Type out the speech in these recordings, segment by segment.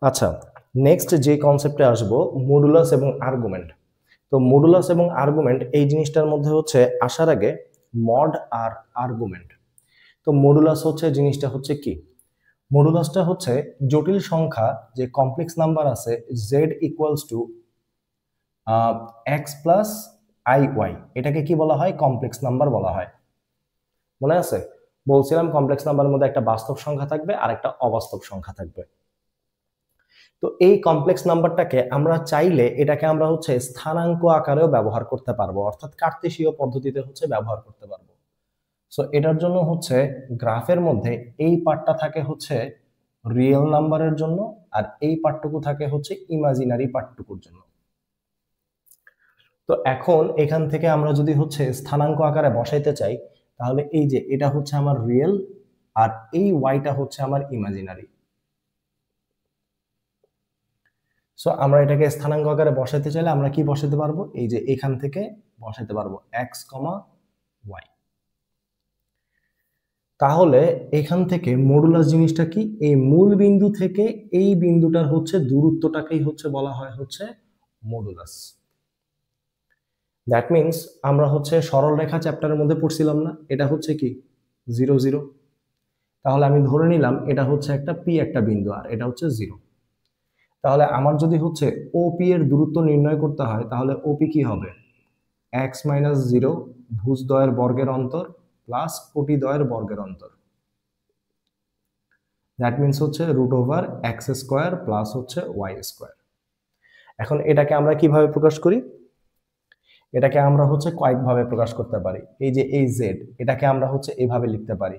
আচ্ছা, নেক্সট যে কনসেপ্টে আসবো, মডুলাস এবং আর্গুমেন্ট। তো মডুলাস এবং আর্গুমেন্ট এই জিনিসটার মধ্যে হচ্ছে আসার আগে মড আর আর্গুমেন্ট। তো মডুলাস হচ্ছে জিনিসটা হচ্ছে কি, মডুলাসটা হচ্ছে জটিল সংখ্যা যে কমপ্লেক্স নাম্বার আছে z equals to X plus I Y, এটাকে কি বলা হয়, কমপ্লেক্স নাম্বার বলা হয়। মনে আছে বলছিলাম কমপ্লেক্স নাম্বারের মধ্যে একটা বাস্তব সংখ্যা থাকবে আর একটা অবাস্তব সংখ্যা থাকবে। তো এই কমপ্লেক্স নাম্বারটাকে আমরা চাইলে এটাকে আমরা হচ্ছে স্থানাঙ্ক আকারেও ব্যবহার করতে পারবো, অর্থাৎ কার্তেশীয় পদ্ধতিতে হচ্ছে ব্যবহার করতে পারবো। সো এটার জন্য হচ্ছে গ্রাফের মধ্যে এই পার্টটা থাকে হচ্ছে রিয়েল নাম্বারের জন্য, আর এই পার্টটুকু থাকে হচ্ছে ইমাজিনারি পার্টটুকুর জন্য। তো এখন এখান থেকে আমরা যদি হচ্ছে স্থানাঙ্ক আকারে বসাইতে চাই, তাহলে এই যে এটা হচ্ছে আমার রিয়েল আর এই ওয়াইটা হচ্ছে আমার ইমাজিনারি। সো আমরা এটাকে স্থানাঙ্ক আকারে বসাইতে চাইলে আমরা কি বসাতে পারবো, এই যে এখান থেকে বসাইতে পারবো এক্স কমা ওয়াই। তাহলে এখান থেকে মডুলাস জিনিসটা কি, এই মূল বিন্দু থেকে এই বিন্দুটার হচ্ছে দূরত্বটাকেই হচ্ছে বলা হয় হচ্ছে মডুলাস। দ্যাট মিনস আমরা হচ্ছে সরল রেখা চ্যাপ্টারের মধ্যে পড়ছিলাম না, এটা হচ্ছে কি 0 0। তাহলে আমি ধরে নিলাম এটা হচ্ছে একটা পি একটা বিন্দু আর এটা হচ্ছে 0। তাহলে আমার যদি হচ্ছে ওপি এর দূরত্ব নির্ণয় করতে হয়, তাহলে ওপি কি হবে, এক্স মাইনাস 0 ভুজদ্বয়ের বর্গের অন্তর প্লাস কোটিদ্বয়ের বর্গের অন্তর। দ্যাট মিনস হচ্ছে root over x square plus হচ্ছে ওয়াই স্কোয়ার। এখন এটাকে আমরা কিভাবে প্রকাশ করি, এটাকে আমরা হচ্ছে কয়েকভাবে প্রকাশ করতে পারি। এই যে এই জেড, এটাকে আমরা হচ্ছে এইভাবে লিখতে পারি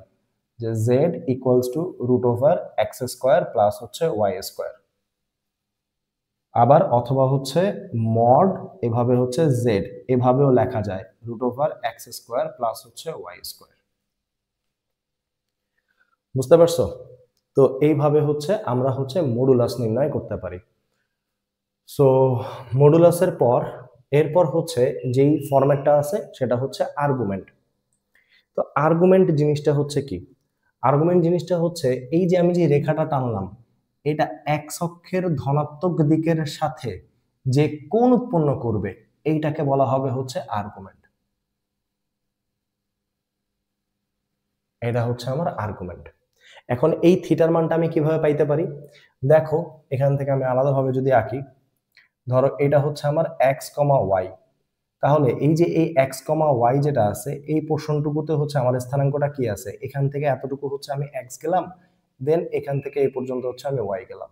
যে Z equals to root over x square plus হচ্ছে ওয়াই স্কোয়ার। আবার অথবা হচ্ছে মড, এভাবে হচ্ছে জেড এভাবেও লেখা যায় root over x square plus হচ্ছে ওয়াই স্কোয়ার। বুঝতে পারছো? তো এইভাবে হচ্ছে আমরা হচ্ছে মডুলাস নির্ণয় করতে পারি। সো মডুলাসের পর এরপর হচ্ছে যেই ফরম্যাটটা আছে সেটা হচ্ছে আর্গুমেন্ট। তো আর্গুমেন্ট জিনিসটা হচ্ছে কি, আর্গুমেন্ট জিনিসটা হচ্ছে এই যে আমি যে রেখাটা টানলাম, এটা এক্স অক্ষের ধনাত্মক দিকের সাথে যে কোণ উৎপন্ন করবে এইটাকে বলা হবে হচ্ছে আর্গুমেন্ট। এটা হচ্ছে আমার আর্গুমেন্ট। এখন এই থিটার মানটা আমি কিভাবে পাইতে পারি, দেখো এখান থেকে আমি আলাদাভাবে যদি আঁকি, ধরো এটা হচ্ছে আমার এক্স কমা ওয়াই। তাহলে এই যে এই এক্স কমা ওয়াই যেটা আছে এই পোর্শনটুকুতে হচ্ছে আমার স্থানাঙ্কটা কি আছে, এখান থেকে এতটুকু হচ্ছে আমি এক্স গেলাম, দেন এখান থেকে এই পর্যন্ত হচ্ছে আমি ওয়াই গেলাম।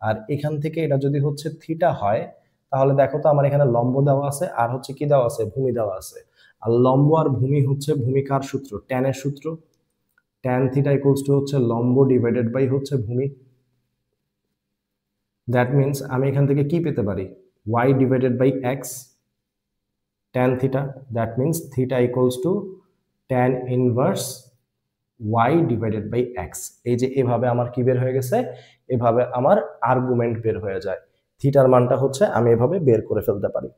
আর এখান থেকে এটা যদি হচ্ছে থিটা হয়, তাহলে দেখো তো আমার এখানে লম্ব দেওয়া আছে আর হচ্ছে কি দেওয়া আছে, ভূমি দেওয়া আছে। আর লম্ব আর ভূমি হচ্ছে ভূমিকার সূত্র, ট্যানের সূত্র, ট্যান থিটা ইকুয়ালস টু হচ্ছে লম্ব ডিভাইডেড বাই হচ্ছে ভূমি। দ্যাট মিনস আমি এখান থেকে কি পেতে পারি, Y divided by X tan theta, that means theta equals to tan inverse y divided by x। এই যে এভাবে আমার কি বের হয়ে গেছে, এভাবে আমার আর্গুমেন্ট বের হয়ে যায়। থিটার মানটা হচ্ছে আমি এভাবে বের করে ফেলতে পারি।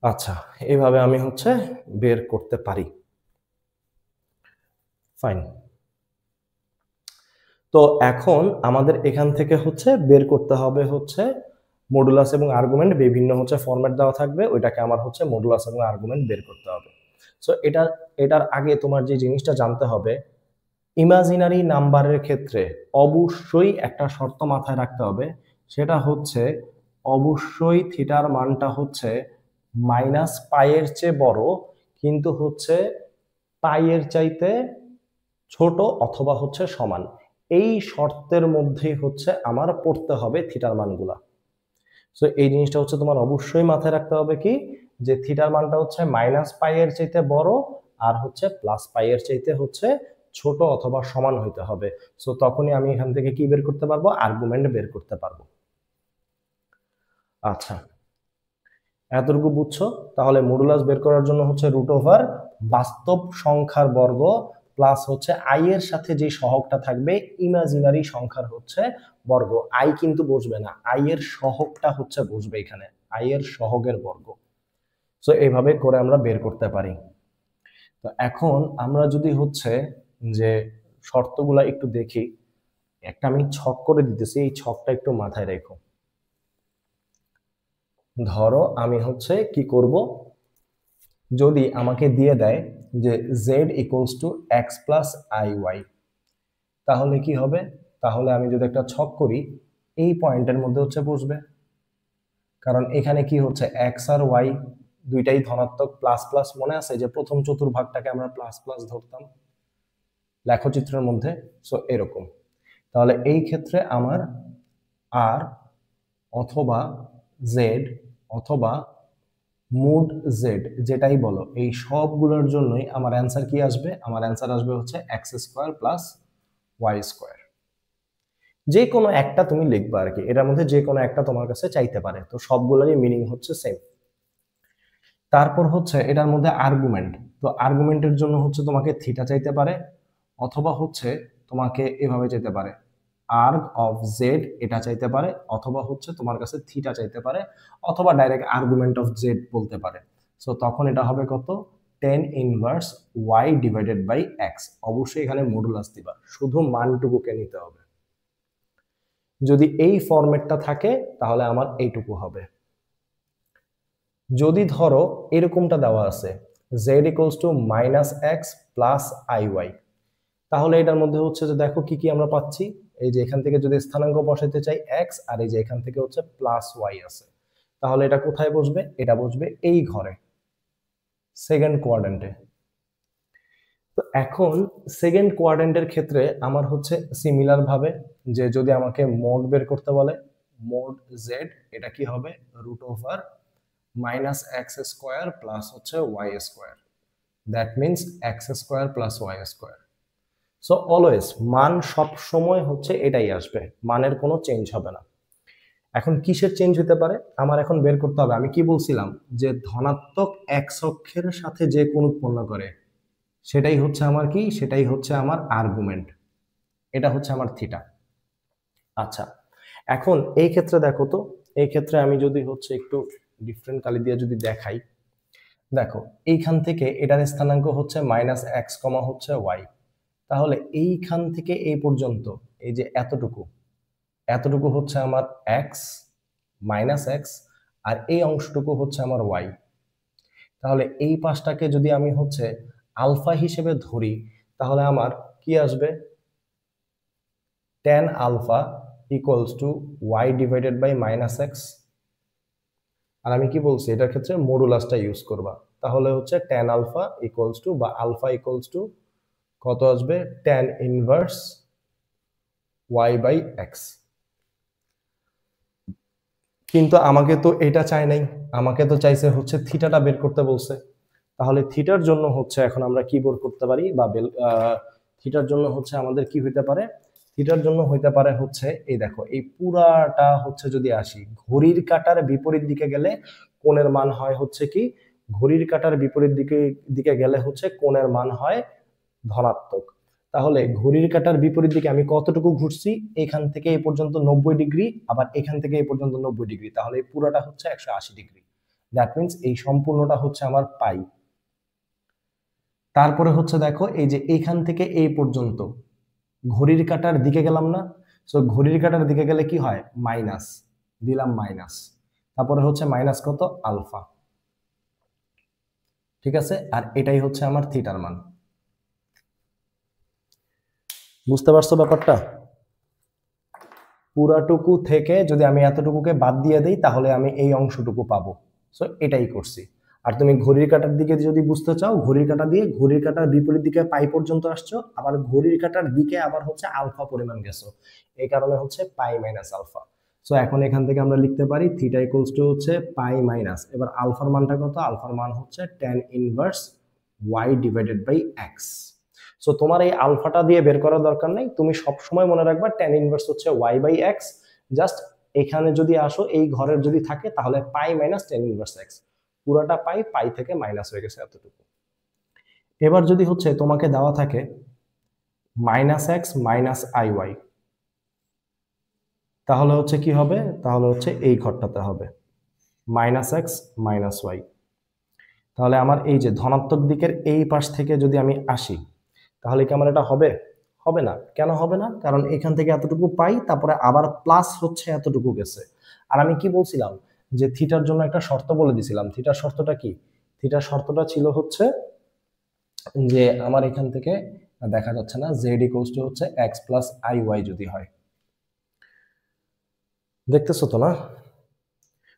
আচ্ছা, এভাবে আমি হচ্ছে বের করতে পারি। ফাইন। তো এখন আমাদের এখান থেকে হচ্ছে বের করতে হবে হচ্ছে মডুলাস এবং আর্গুমেন্ট, বিভিন্ন হচ্ছে ফরম্যাট দেওয়া থাকবে, ওইটাকে আমার হচ্ছে মডুলাস এবং আর্গুমেন্ট বের করতে হবে। সো এটার আগে তোমার যে জিনিসটা জানতে হবে, ইমাজিনারি নাম্বারের ক্ষেত্রে অবশ্যই একটা শর্ত মাথায় রাখতে হবে, সেটা হচ্ছে অবশ্যই থিটার মানটা হচ্ছে মাইনাস পাইয়ের চেয়ে বড়, কিন্তু হচ্ছে পাইয়ের চাইতে ছোট অথবা হচ্ছে সমান। এই শর্তের মধ্যেই হচ্ছে আমার পড়তে হবে থিটার মানগুলা। সো এই জিনিসটা হচ্ছে তোমার অবশ্যই মাথায় রাখতে হবে কি, যে থিটার মানটা হচ্ছে মাইনাস পাই এর চাইতে বড় আর হচ্ছে প্লাস পাই এর চাইতে হচ্ছে ছোট অথবা সমান হইতে হবে। সো তখনই আমি এখান থেকে কি বের করতে পারবো, আর্গুমেন্ট বের করতে পারবো। আচ্ছা, এতটুকু বুঝছো? তাহলে মডুলাস বের করার জন্য হচ্ছে রুট ওভার বাস্তব সংখ্যার বর্গ প্লাস হচ্ছে আই এর সাথে যে সহগটা থাকবে ইমাজিনারি সংখ্যার হচ্ছে বর্গ। আই কিন্তু বসবে না, আই এর সহগটা হচ্ছে বসবে এখানে, আই এর সহগের বর্গ। সো এইভাবে করে আমরা বের করতে পারি। তো এখন আমরা যদি হচ্ছে যে শর্তগুলা একটু দেখি, একটা আমি ছক করে দিতেছি, এই ছকটা একটু মাথায় রেখো। ধরো আমি হচ্ছে কি করব, যদি আমাকে দিয়ে দেয় যে z equals to X plus I Y, তাহলে কি হবে? তাহলে আমি যদি একটা ছক করি, এই পয়েন্টের মধ্যে হচ্ছে বসবে, কারণ এখানে কি হচ্ছে এক্স আর ওয়াই দুইটাই ধনাত্মক, প্লাস প্লাস মনে আছে যে প্রথম চতুর্ভাগটাকে আমরা প্লাস প্লাস ধরতাম লেখচিত্রের মধ্যে। সো এরকম, তাহলে এই ক্ষেত্রে আমার আর অথবা জেড অথবা মুড জেড যেটাই বলো, এই সবগুলোর জন্যই আমার অ্যান্সার কি আসবে? আমার অ্যান্সার আসবে হচ্ছে X square plus Y square. যে কোনো একটা তুমি লিখবা আর কি, এটার মধ্যে যে কোনো একটা তোমার কাছে চাইতে পারে, তো সবগুলোরই মিনিং হচ্ছে সেম। তারপর হচ্ছে এটার মধ্যে আর্গুমেন্ট, তো আর্গুমেন্টের জন্য হচ্ছে তোমাকে থিটা চাইতে পারে, অথবা হচ্ছে তোমাকে এভাবে চাইতে পারে আর্গ অফ জেড এটা চাইতে পারে, অথবা হচ্ছে তোমার কাছে থিটা চাইতে পারে, অথবা ডাইরেক্ট আর্গুমেন্ট অফ জেড বলতে পারে। সো তখন এটা হবে কত? Tan inverse Y divided by X. অবশ্যই এখানে মডুলাস দিবা, শুধু মানটুকুকে নিতে হবে। যদি এই ফরম্যাটটা থাকে তাহলে আমার এইটুকু হবে। যদি ধরো এরকমটা দেওয়া আছে z equals to minus X plus I Y, তাহলে এটার মধ্যে হচ্ছে যে দেখো কি কি আমরা পাচ্ছি, এই যে এখান থেকে যদি স্থানাঙ্ক বসাইতে চাই এক্স, আর এই যে এখান থেকে হচ্ছে প্লাস ওয়াই আছে, তাহলে এটা কোথায় বসবে? এটা বসবে এই ঘরে, সেকেন্ড কোয়াড্রেন্টে। তো এখন সেকেন্ড কোয়াড্রেন্টের ক্ষেত্রে আমার হচ্ছে সিমিলার ভাবে, যে যদি আমাকে মোড বের করতে বলে, মোড জেড এটা কি হবে? Root over minus x square plus হচ্ছে Y square, that means x square plus Y square. So always মান সব সময় হচ্ছে এটাই আসবে, মানের কোনো চেঞ্জ হবে না। এখন কিসের চেঞ্জ হতে পারে আমার এখন বের করতে হবে। আমি কি বলছিলাম যে ধনাত্মক এক্স অক্ষের সাথে যে কোণ উৎপন্ন করে সেটাই হচ্ছে আমার কি, সেটাই হচ্ছে আমার আর্গুমেন্ট, এটা হচ্ছে আমার থিটা। আচ্ছা, এখন এই ক্ষেত্রে দেখো তো, এই ক্ষেত্রে আমি যদি হচ্ছে একটু ডিফারেন্ট কালি দিয়ে যদি দেখাই, দেখো এইখান থেকে এটার স্থানাঙ্ক হচ্ছে মাইনাস এক্স কমা হচ্ছে ওয়াই, তাহলে এইখান থেকে এই পর্যন্ত এই যে এতটুকু, এতটুকু হচ্ছে আমার এক্স মাইনাস এক্স, আর এই অংশটুকু হচ্ছে আমার ওয়াই। তাহলে এই পাশটাকে যদি আমি হচ্ছে আলফা হিসেবে ধরি, তাহলে আমার কি আসবে? tan alpha equals to y divided by minus x. আর আমি কি বলছি, এটার ক্ষেত্রে মডুলাসটা ইউজ করবা, তাহলে হচ্ছে tan আলফা ইকুয়ালস টু বা আলফা ইকুয়ালস টু কত আসবে? tan inverse Y by X. কিন্তু আমাকে তো এটা চাই নাই, আমাকে তো চাইছে হচ্ছে থিটাটা বের করতে বলছে। তাহলে থিটার জন্য হচ্ছে এখন আমরা কি বের করতে পারি, বা থিটার জন্য হচ্ছে আমাদের কি হইতে পারে? থিটার জন্য হইতে পারে হচ্ছে এই দেখো, এই পুরাটা হচ্ছে যদি আসি ঘড়ির কাঁটার বিপরীত দিকে গেলে কোণের মান হয় হচ্ছে কি, ঘড়ির কাঁটার বিপরীত দিকে দিকে গেলে হচ্ছে কোণের মান হয় ধনাত্মক। তাহলে ঘড়ির কাঁটার বিপরীত দিকে আমি কতটুকু ঘুরছি? এখান থেকে এই পর্যন্ত 90 ডিগ্রি, আবার এখান থেকে এই পর্যন্ত 90 ডিগ্রি, তাহলে এই পুরাটা হচ্ছে 180 ডিগ্রি। দ্যাট মিনস এই সম্পূর্ণটা হচ্ছে আমার পাই। তারপরে হচ্ছে দেখো এই যে এইখান থেকে এই পর্যন্ত ঘড়ির কাঁটার দিকে গেলাম না, সো ঘড়ির কাঁটার দিকে গেলে কি হয়? মাইনাস দিলাম, মাইনাস, তারপরে হচ্ছে মাইনাস কত? আলফা। ঠিক আছে, আর এটাই হচ্ছে আমার থিটার মান। বুঝতে পারছো ব্যাপারটা? পুরাটুকু থেকে যদি আমি এতটুকুকে বাদ দিয়ে দেই তাহলে আমি এই অংশটুকু পাবো। সো এটাই করছি। আর তুমি ঘড়ির কাঁটার দিকে যদি বুঝতে চাও, ঘড়ির কাঁটা দিয়ে ঘড়ির কাঁটার বিপরীত দিকে পাই পর্যন্ত আসছো, আবার ঘড়ির কাঁটার দিকে আবার হচ্ছে আলফা পরিমাণ গেছো, এই কারণে হচ্ছে পাই মাইনাস আলফা। সো এখন এখান থেকে আমরা লিখতে পারি থিটা ইকুয়ালস টু হচ্ছে পাই মাইনাস, এবার আলফার মানটা কত? আলফার মান হচ্ছে tan inverse Y divided by x. So তোমার এই আলফাটা দিয়ে বের করার দরকার নাই, তুমি সব সময় মনে রাখবা tan ইনভার্স হচ্ছে y বাই x। জাস্ট এখানে যদি আসো এই ঘরের যদি থাকে তাহলে পাই মাইনাস tan ইনভার্স x, পুরাটা পাই, পাই থেকে মাইনাস হয়ে গেছে এতটুকু। এবার যদি হচ্ছে তোমাকে দেওয়া থাকে minus x minus i Y, তাহলে হচ্ছে কি হবে? তাহলে হচ্ছে এই ঘরটাতে হবে মাইনাস এক্স মাইনাস ওয়াই। তাহলে আমার এই যে ধনাত্মক দিকের এই পাশ থেকে যদি আমি আসি, তাহলে কি আমার এটা হবে? হবে না। কেন হবে না? কারণ এখান থেকে এতটুকু পাই, তারপরে আবার প্লাস হচ্ছে এতটুকু গেছে। আর আমি কি বলছিলাম যে থিটার জন্য একটা শর্ত বলে দিছিলাম। থিটার শর্তটা কি? থিটার শর্তটা ছিল হচ্ছে যে আমার এখান থেকে দেখা যাচ্ছে না, জেড ইকুয়ালস টু হচ্ছে এক্স প্লাস আই ওয়াই যদি হয়, দেখতেছো তো না?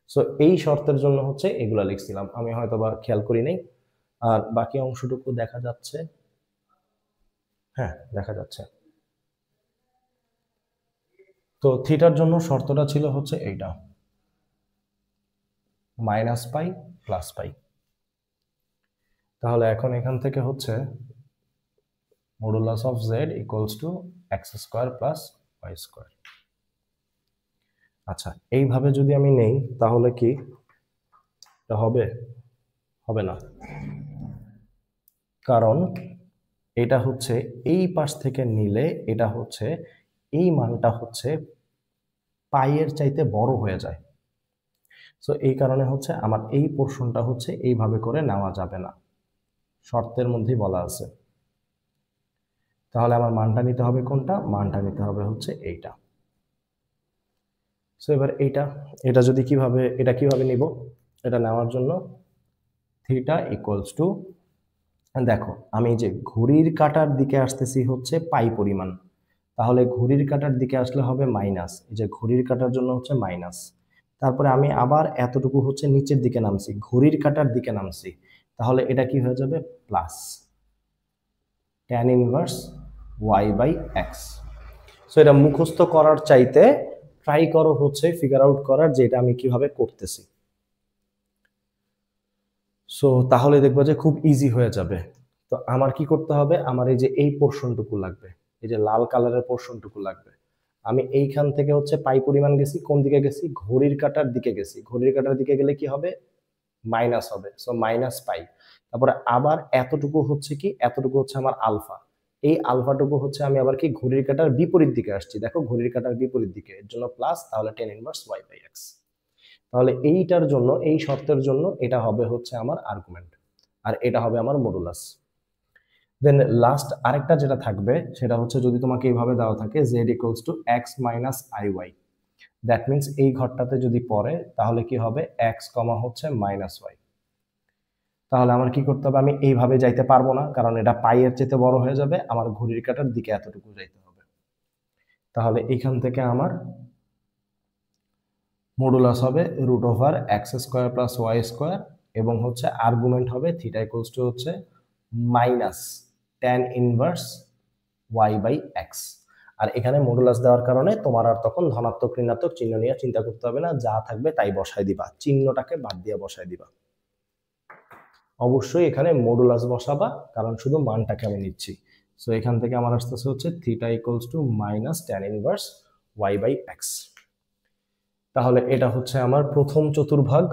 সো এই শর্তের জন্য হচ্ছে এগুলা লিখছিলাম, আমি হয়তো বা খেয়াল করি নাই। আর বাকি অংশটুকু দেখা যাচ্ছে, হ্যাঁ দেখা যাচ্ছে। তো থিটার জন্য শর্তটা ছিল হচ্ছে এইটা, মাইনাস পাই প্লাস পাই। তাহলে এখন এখান থেকে হচ্ছে modulus of z equals to x square plus Y square. আচ্ছা, এইভাবে যদি আমি নেই তাহলে কি এটা হবে? হবে না, কারণ এটা হচ্ছে এই পাশ থেকে নিলে এটা হচ্ছে এই মানটা হচ্ছে পাইয়ের চাইতে বড় হয়ে যায়। সো এই কারণে হচ্ছে আমার এই পোর্শনটা হচ্ছে এইভাবে করে নেওয়া যাবে না, শর্তের মধ্যেই বলা আছে। তাহলে আমার মানটা নিতে হবে কোনটা? মানটা নিতে হবে হচ্ছে এইটা। সো এবার এটা যদি এটা কিভাবে নিব? এটা নেওয়ার জন্য থিটা ইকুয়ালস টু, দেখো আমি যে ঘড়ির কাঁটার দিকে আসতেছি হচ্ছে পাই পরিমাণ, তাহলে ঘড়ির কাঁটার দিকে আসলে হবে মাইনাস, এই যে ঘড়ির কাঁটার জন্য হচ্ছে মাইনাস। তারপরে আমি আবার এতটুকু হচ্ছে নিচের দিকে নামছি, ঘড়ির কাঁটার দিকে নামছি, তাহলে এটা কি হয়ে যাবে? Plus tan inverse Y by x. So এটা মুখস্থ করার চাইতে ট্রাই করো হচ্ছে ফিগার আউট করার যে এটা আমি কিভাবে করতেছি। সো তাহলে দেখবো যে খুব ইজি হয়ে যাবে। তো আমার কি করতে হবে? আমার এই যে এই পোর্শনটুকু লাগবে, এই যে লাল কালারের পোর্শনটুকু লাগবে। আমি এইখান থেকে হচ্ছে পাই পরিমাণ গেছি, কোন দিকে গেছি? ঘড়ির কাঁটার দিকে গেছি। ঘড়ির কাঁটার দিকে গেলে কি হবে? মাইনাস হবে, সো মাইনাস পাই। তারপরে আবার এতটুকু হচ্ছে কি? এতটুকু হচ্ছে আমার আলফা। এই আলফাটুকু হচ্ছে আমি আবার কি ঘড়ির কাঁটার বিপরীত দিকে আসছি, দেখো ঘড়ির কাঁটার বিপরীত দিকে, এর জন্য প্লাস, তাহলে tan inverse Y by x. তাহলে এইটার জন্য, এই শর্তের জন্য এটা হবে হচ্ছে আমার আর্গুমেন্ট, আর এটা হবে আমার মডুলাস। দেন লাস্ট আরেকটা যেটা থাকবে সেটা হচ্ছে যদি তোমাকে এইভাবে দেওয়া থাকে z equals to x minus i y, that means এই ঘরটাতে যদি পড়ে তাহলে কি হবে? এক্স কমা হচ্ছে মাইনাস ওয়াই। তাহলে আমার কি করতে হবে? আমি এইভাবে যাইতে পারবো না, কারণ এটা পাইয়ের চেয়ে বড় হয়ে যাবে, আমার ঘড়ির কাঁটার দিকে এতটুকু যাইতে হবে। তাহলে এইখান থেকে আমার মডুলাস হবে root over x square plus Y square, এবং হচ্ছে আর্গুমেন্ট হবে থিটা ইকুয়ালস টু হচ্ছে minus tan inverse Y by x. আর এখানে মডুলাস দেওয়ার কারণে তোমার আর তখন ধনাত্মক ঋণাত্মক চিহ্ন নিয়ে চিন্তা করতে হবে না, যা থাকবে তাই বসায় দিবা, চিহ্নটাকে বাদ দিয়ে বসায় দিবা। অবশ্যই এখানে মডুলাস বসাবা, কারণ শুধু মানটাকে আমি নিচ্ছি। সো এখান থেকে আমার আসতেছে হচ্ছে theta equals to minus tan inverse Y by x. তাহলে এটা হচ্ছে আমার প্রথম চতুর্ভাগ।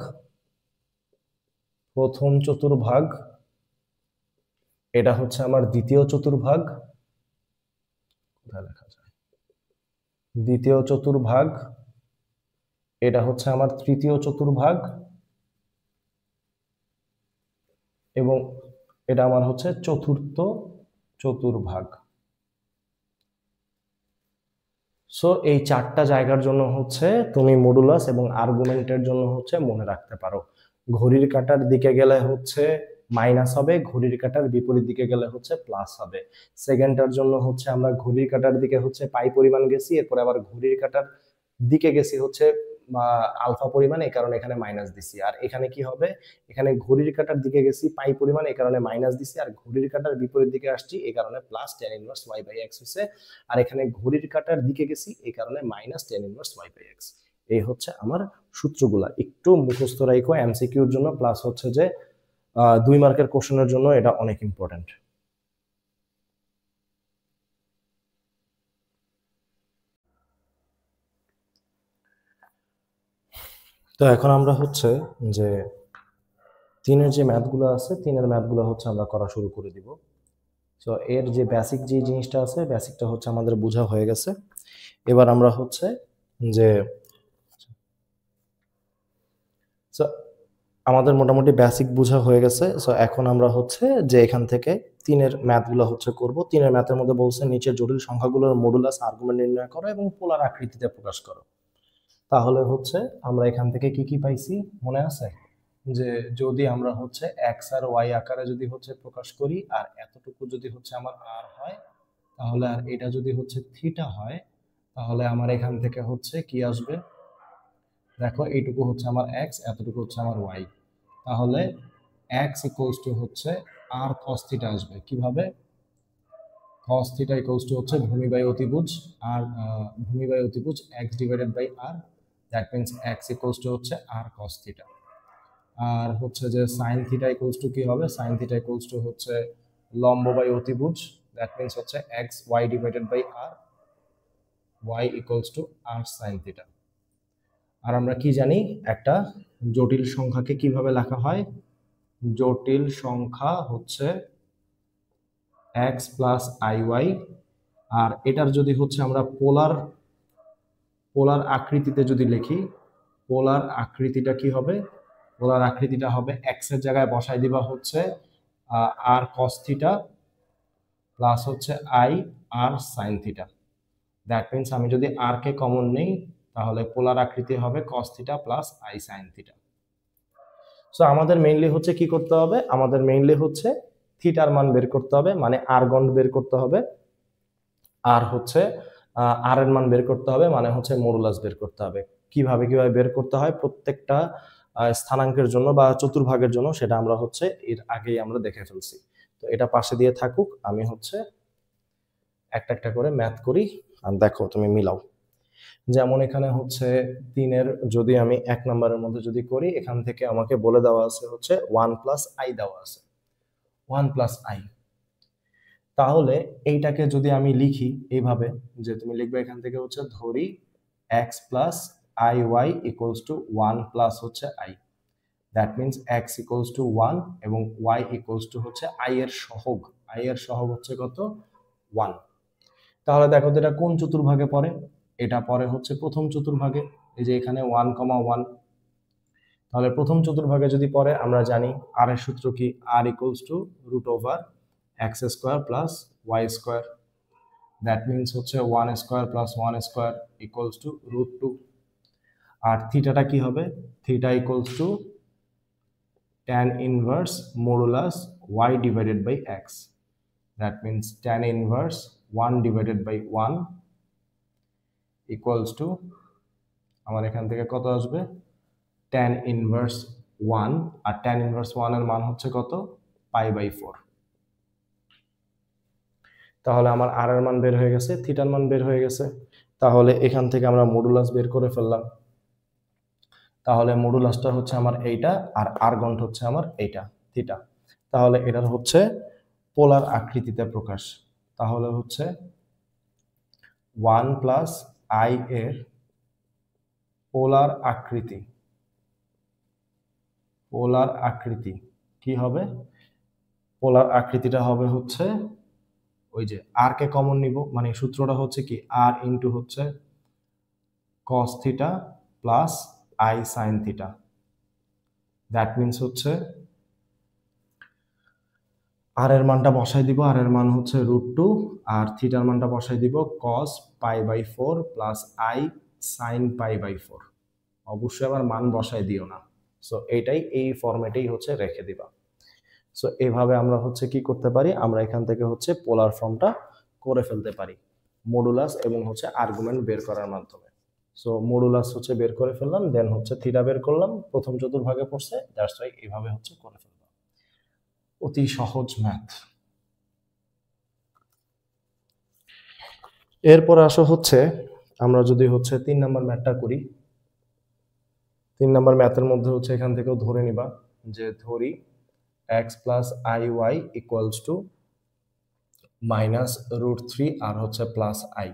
এটা হচ্ছে আমার দ্বিতীয় চতুর্ভাগ। কোথায় লেখা যায়? দ্বিতীয় চতুর্ভাগ। এটা হচ্ছে আমার তৃতীয় চতুর্ভাগ, এবং এটা আমার হচ্ছে চতুর্থ চতুর্ভাগ। সো এই চারটা জায়গার জন্য হচ্ছে তুমি মডুলাস এবং আর্গুমেন্টের জন্য হচ্ছে মনে রাখতে পারো। ঘড়ির কাঁটার দিকে গেলে হচ্ছে মাইনাস হবে, ঘড়ির কাঁটার বিপরীত দিকে গেলে হচ্ছে প্লাস হবে। সেকেন্ডটার জন্য হচ্ছে আমরা ঘড়ির কাঁটার দিকে হচ্ছে পাই পরিমাণ গেছি, এরপরে আবার ঘড়ির কাঁটার দিকে গেছি হচ্ছে আলফা পরিমাণ, এই কারণে এখানে মাইনাস দিছি। আর এখানে কি হবে? এখানে ঘড়ির কাঁটার দিকে গেছি পাই পরিমাণ, এই কারণে মাইনাস দিছি, আর ঘড়ির কাঁটার বিপরীত দিকে আসছি এই কারণে plus tan inverse Y by x হচ্ছে। আর এখানে ঘড়ির কাঁটার দিকে গেছি এই কারণে minus tan inverse Y by x. এই হচ্ছে আমার সূত্রগুলা, একটু মুখস্থ রাখো এমসিকিউর জন্য, প্লাস হচ্ছে যে 2 মার্কের কোশ্চেনের জন্য এটা অনেক ইম্পর্টেন্ট। তো এখন আমরা হচ্ছে যে তিনের যে ম্যাথগুলো আছে, তিনের ম্যাথগুলো হচ্ছে আমরা করা শুরু করে দিব। তো এর যে বেসিক যে জিনিসটা আছে, বেসিকটা হচ্ছে আমাদের বোঝা হয়ে গেছে। এবার আমরা হচ্ছে যে আমাদের মোটামুটি বেসিক বোঝা হয়ে গেছে। সো এখন আমরা হচ্ছে যে এখান থেকে 3 এর ম্যাথগুলো হচ্ছে করব। 3 এর ম্যাথের মধ্যে বলছে নিচের জটিল সংখ্যাগুলোর মডুলাস আর্গুমেন্ট নির্ণয় করো এবং পোলার আকৃতিতে প্রকাশ করো। তাহলে হচ্ছে আমরা এখান থেকে কি কি পাইছি মনে আছে? যে যদি আমরা হচ্ছে এক্স আর ওয়াই আকারে যদি হচ্ছে প্রকাশ করি আর এতটুকু যদি হচ্ছে আমার আর হয়, তাহলে আর এটা যদি হচ্ছে থিটা হয়, তাহলে আমার এখান থেকে হচ্ছে কি আসবে? দেখো এইটুকু হচ্ছে আমার এক্স, এতটুকু হচ্ছে আমার ওয়াই। তাহলে এক্স ইকুয়ালস টু হচ্ছে আর কস থিটা আসবে। কিভাবে? cos থিটা ইকুয়ালস টু হচ্ছে ভূমি বাই অতিভুজ আর ভূমি বাই অতিভুজ x divided by r, that means x equals to হচ্ছে আর cos থিটা। আর হচ্ছে যে সাইন থিটা ইকুয়ালস টু কি হবে? সাইন থিটা ইকুয়ালস টু হচ্ছে লম্ব বাই অতিভুজ, দ্যাট মিন্স হচ্ছে x y divided by r, y equals to r sine theta. আর আমরা কি জানি একটা জটিল সংখ্যাকে কিভাবে লেখা হয়? জটিল সংখ্যা হচ্ছে এক্স প্লাস আই ওয়াই, আর এটার যদি হচ্ছে আমরা পোলার আকৃতিতে যদি লিখি, পোলার আকৃতিটা কি হবে? পোলার আকৃতিটা হবে এক্স এর জায়গায় বসাই দিবা হচ্ছে আর কস থিটা প্লাস হচ্ছে i r sine theta. That means আমি যদি আর কে কমন নেই, তাহলে পোলার আকৃতি হবে কস theta plus i sine theta. So আমাদের মেইনলি হচ্ছে কি করতে হবে? আমাদের মেইনলি হচ্ছে থিটার মান বের করতে হবে, মানে আর্গন বের করতে হবে, আর হচ্ছে আর এর মান বের করতে হবে, মানে হচ্ছে মডুলাস বের করতে হবে। কিভাবে কিভাবে বের করতে হয় প্রত্যেকটা স্থানাঙ্কের জন্য বা চতুর্ভাগের জন্য সেটা আমরা হচ্ছে এর আগেই আমরা দেখে ফেলছি। তো এটা পাশে দিয়ে থাকুক, আমি হচ্ছে একটা একটা করে ম্যাথ করি আর দেখো তুমি মিলাও। যেমন এখানে হচ্ছে 3-এর যদি আমি 1 নম্বরের মধ্যে যদি করি, এখান থেকে আমাকে বলে দেওয়া আছে হচ্ছে 1 প্লাস আই দেওয়া আছে, 1 প্লাস আই। তাহলে এইটাকে যদি আমি লিখি এইভাবে, যে তুমি লিখবে এখান থেকে হচ্ছে ধরি x plus I y equals to 1 plus হচ্ছে i, that means x equals to 1 এবং ওয়াই ইকুয়ালস টু হচ্ছে আই এর সহগ। আই এর সহগ হচ্ছে কত? 1। তাহলে দেখো তো এটা কোন চতুর্ভাগে পড়ে? এটা পড়ে হচ্ছে প্রথম চতুর্ভাগে। এই যে এখানে 1,1, তাহলে প্রথম চতুর্ভাগে যদি পড়ে আমরা জানি আর এর সূত্র কি? R equals to root over x square plus Y square, that means হচ্ছে 1 square plus 1 square equals to root 2। আর থিটাটা কি হবে? Theta equals to tan inverse modulus y divided by x, that means tan inverse 1 divided by 1 equals to আমার এখান থেকে কত আসবে? tan ইনভার্স 1, আর tan ইনভার্স 1 এর মান হচ্ছে কত? π/4। তাহলে আমার আর এর মান বের হয়ে গেছে, থিটার মান বের হয়ে গেছে। তাহলে এখান থেকে আমরা মডুলাস বের করে ফেললাম। তাহলে মডুলাসটা হচ্ছে আমার এইটা, আর আর্গন হচ্ছে আমার এইটা থিটা। তাহলে এটার হচ্ছে পোলার আকৃতিতে প্রকাশ। তাহলে হচ্ছে 1 প্লাস আই এর পোলার আকৃতি, পোলার আকৃতি কি হবে? পোলার আকৃতিটা হবে হচ্ছে ওই যে আর কে কমন নিব, মানে সূত্রটা হচ্ছে কি আর ইন্টু হচ্ছে কস theta plus i sign theta, that means হচ্ছে আর এর মানটা বসাই দিব, আর এর মান হচ্ছে রুট 2, আর থিটার মানটা বসাই দিব কস π/4 প্লাস আই সাইন π/4। অবশ্যই আবার মান বসাই দিও না, সো এইটাই এই ফরম্যাটেই হচ্ছে রেখে দিবা। সো এইভাবে আমরা হচ্ছে কি করতে পারি? আমরা এখান থেকে হচ্ছে পোলার ফর্মটা করে ফেলতে পারি মডুলাস এবং হচ্ছে আর্গুমেন্ট বের করার মাধ্যমে। সো মডুলাস হচ্ছে বের করে ফেললাম, দেন হচ্ছে থিটা বের করলাম, প্রথম চতুর্ভাগে পড়ছে, দ্যাটস ওয়াই এইভাবে হচ্ছে করে ফেললাম। অতি সহজ ম্যাথ। এরপর আসো হচ্ছে আমরা যদি হচ্ছে 3 নাম্বার ম্যাথটা করি। 3 নাম্বার ম্যাথের মধ্যে হচ্ছে এখান থেকেও ধরে নিবা যে ধরি x plus I y equals to minus root 3 আর হচ্ছে প্লাস আই।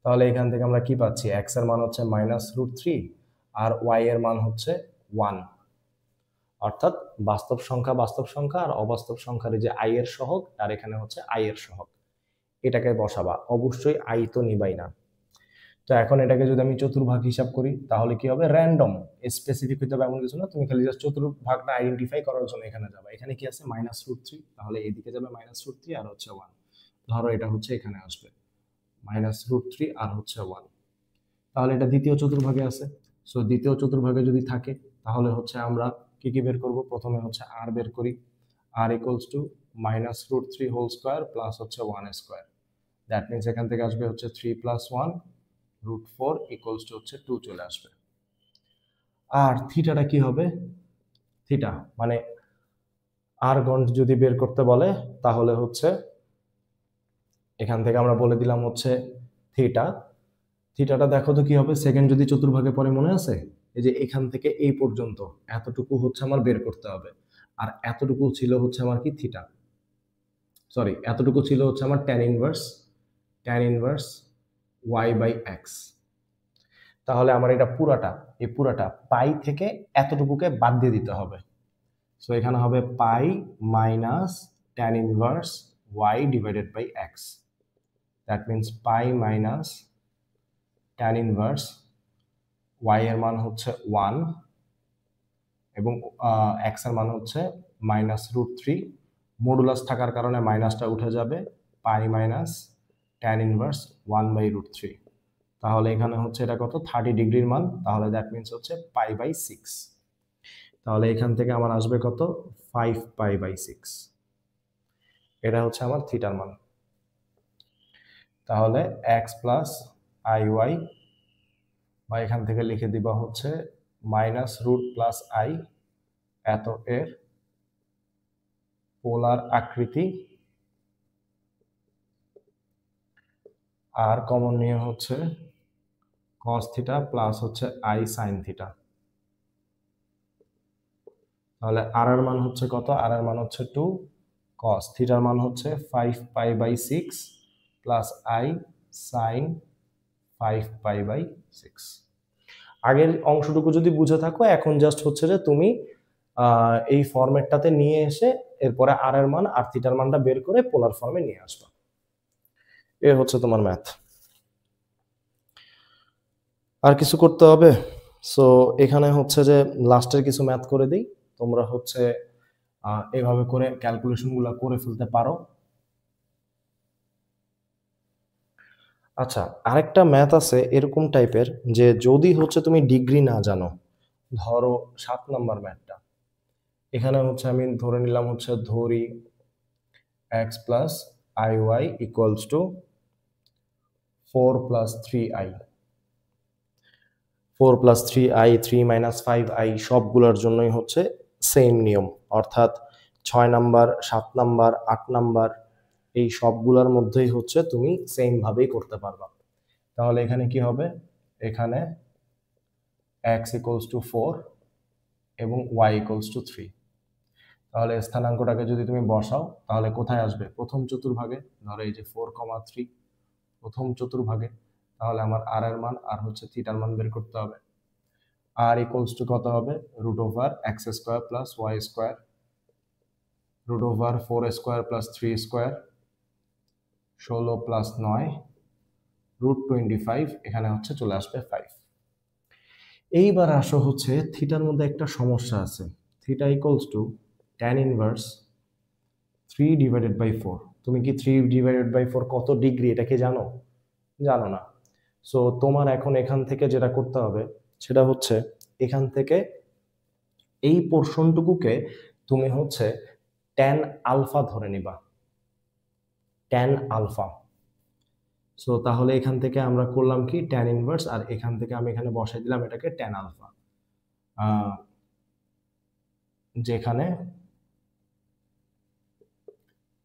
তাহলে এখান থেকে আমরা কি পাচ্ছি? এক্স এর মান হচ্ছে মাইনাস রুট 3 আর ওয়াই এর মান হচ্ছে 1, অর্থাৎ বাস্তব সংখ্যা আর অবাস্তব সংখ্যার যে আই এর সহগ, আর এখানে হচ্ছে আই এর সহগ, এটাকে বসাবা। অবশ্যই আই তো নিবাই না। তো এখন এটাকে যদি আমি চতুর্ভাগ হিসাব করি তাহলে কি হবে, র্যান্ডম, স্পেসিফিক হইতে হবে এমন কিছু না, তুমি খালি জাস্ট চতুর্ভাগটা আইডেন্টিফাই করার জন্য এখানে যাবে। এখানে কি আছে, -√3, তাহলে এদিকে যাবে -√3 আর হচ্ছে 1। ধরো এটা হচ্ছে এখানে আসবে -√3 আর হচ্ছে 1, তাহলে এটা দ্বিতীয় চতুর্ভাগে আছে। সো দ্বিতীয় চতুর্ভাগে যদি থাকে তাহলে হচ্ছে আমরা কি কি বের করব, প্রথমে হচ্ছে আর বের করি, r equals to -√3 whole square plus হচ্ছে 1 স্কয়ার, দ্যাট মিন্স এখান থেকে আসবে হচ্ছে 3 + 1 √4 ইকুয়ালস টু হচ্ছে 2 চলে আসবে। আর থিটাটা কি হবে, থিটা মানে আর গন্ড যদি বের করতে বলে তাহলে হচ্ছে এখান থেকে আমরা বলে দিলাম হচ্ছে থিটা, থিটাটা দেখো তো কি হবে, সেকেন্ড যদি চতুর্ভাগে পরে মনে আছে, এই যে এখান থেকে এই পর্যন্ত এতটুকু হচ্ছে আমার বের করতে হবে, আর এতটুকু ছিল হচ্ছে আমার কি থিটা, সরি এতটুকু ছিল হচ্ছে আমার tan ইনভার্স y/x। তাহলে আমার এটা পুরাটা, এই পুরাটা পাই থেকে এতটুকুকে বাদ দিয়ে দিতে হবে। সো এখানে হবে pi minus tan−1 y/x, that means pi minus tan−1 y এর মান হচ্ছে 1 এবং x এর মান হচ্ছে -√3, মডুলাস থাকার কারণে মাইনাসটা উঠে যাবে, পাই মাইনাস tan−1 1/√3। তাহলে এখানে হচ্ছে এটা কত, 30 ডিগ্রির মান, তাহলে দ্যাট মিন্স হচ্ছে π/6। তাহলে এখান থেকে আমার আসবে কত, 5π/6, এটা হচ্ছে আমার থিটার মান। তাহলে x প্লাস iy, বা এখান থেকে লিখে দিবা হচ্ছে -√+i, এত এর পোলার আকৃতি, আর কমন নিয়ে হচ্ছে cos থিটা প্লাস হচ্ছে i sin থিটা। তাহলে r এর মান হচ্ছে কত, r এর মান হচ্ছে 2, cos থিটার মান হচ্ছে 5π/6 প্লাস i sin 5π/6। আগের অংশটুকু যদি বুঝে থাকো, এখন জাস্ট হচ্ছে যে তুমি এই ফরম্যাটটাতে নিয়ে এসে এরপরে আর এর মান আর থিটার মানটা বের করে পোলার ফর্মে নিয়ে আসবা, এ হচ্ছে তোমার ম্যাথ। আর কিছু করতে হবে? সো এখানে হচ্ছে যে লাস্টের কিছু ম্যাথ করে দিই, তোমরা হচ্ছে এভাবে করে ক্যালকুলেশনগুলো করে ফেলতে পারো। আচ্ছা, আরেকটা ম্যাথ আছে এরকম টাইপের, যে যদি হচ্ছে তুমি ডিগ্রি না জানো, ধরো 7 নাম্বার ম্যাথটা, এখানে হচ্ছে আমি ধরে নিলাম হচ্ছে ধরি x plus iy equals to 4 + 3i, 4 + 3i, 3 - 5i সবগুলোর জন্যই হচ্ছে সেম নিয়ম, অর্থাৎ 6 নাম্বার, 7 নাম্বার, 8 নাম্বার এই সবগুলোর মধ্যেই হচ্ছে তুমি সেম ভাবেই করতে পারবা। তাহলে এখানে কি হবে, এখানে x = 4 এবং y = 3, তাহলে স্থানাঙ্কটাকে যদি তুমি বসাও তাহলে কোথায় আসবে, প্রথম চতুর্ভাগে, ধরো এই যে 4,3 প্রথম চতুর্ভাগে, তাহলে আমার r এর মান আর হচ্ছে থিটার মান বের করতে হবে। r = কত হবে, √x² + y², √4² + 3², 16 + 9, √25, এখানে হচ্ছে চলে আসবে 5। এইবার আসো হচ্ছে থিটার মধ্যে একটা সমস্যা আছে, থিটা = tan−1 3/4। তুমি কি 3/4 কত ডিগ্রি এটা কি জানো? জানো না। সো তোমার এখন এখান থেকে যেটা করতে হবে সেটা হচ্ছে এখান থেকে এই পোর্শনটুকুকে তুমি হচ্ছে tan আলফা ধরে নিবা, tan আলফা। সো তাহলে এখান থেকে আমরা করলাম কি, tan−1, আর এখান থেকে আমি এখানে বসাই দিলাম এটাকে tan আলফা, যেখানে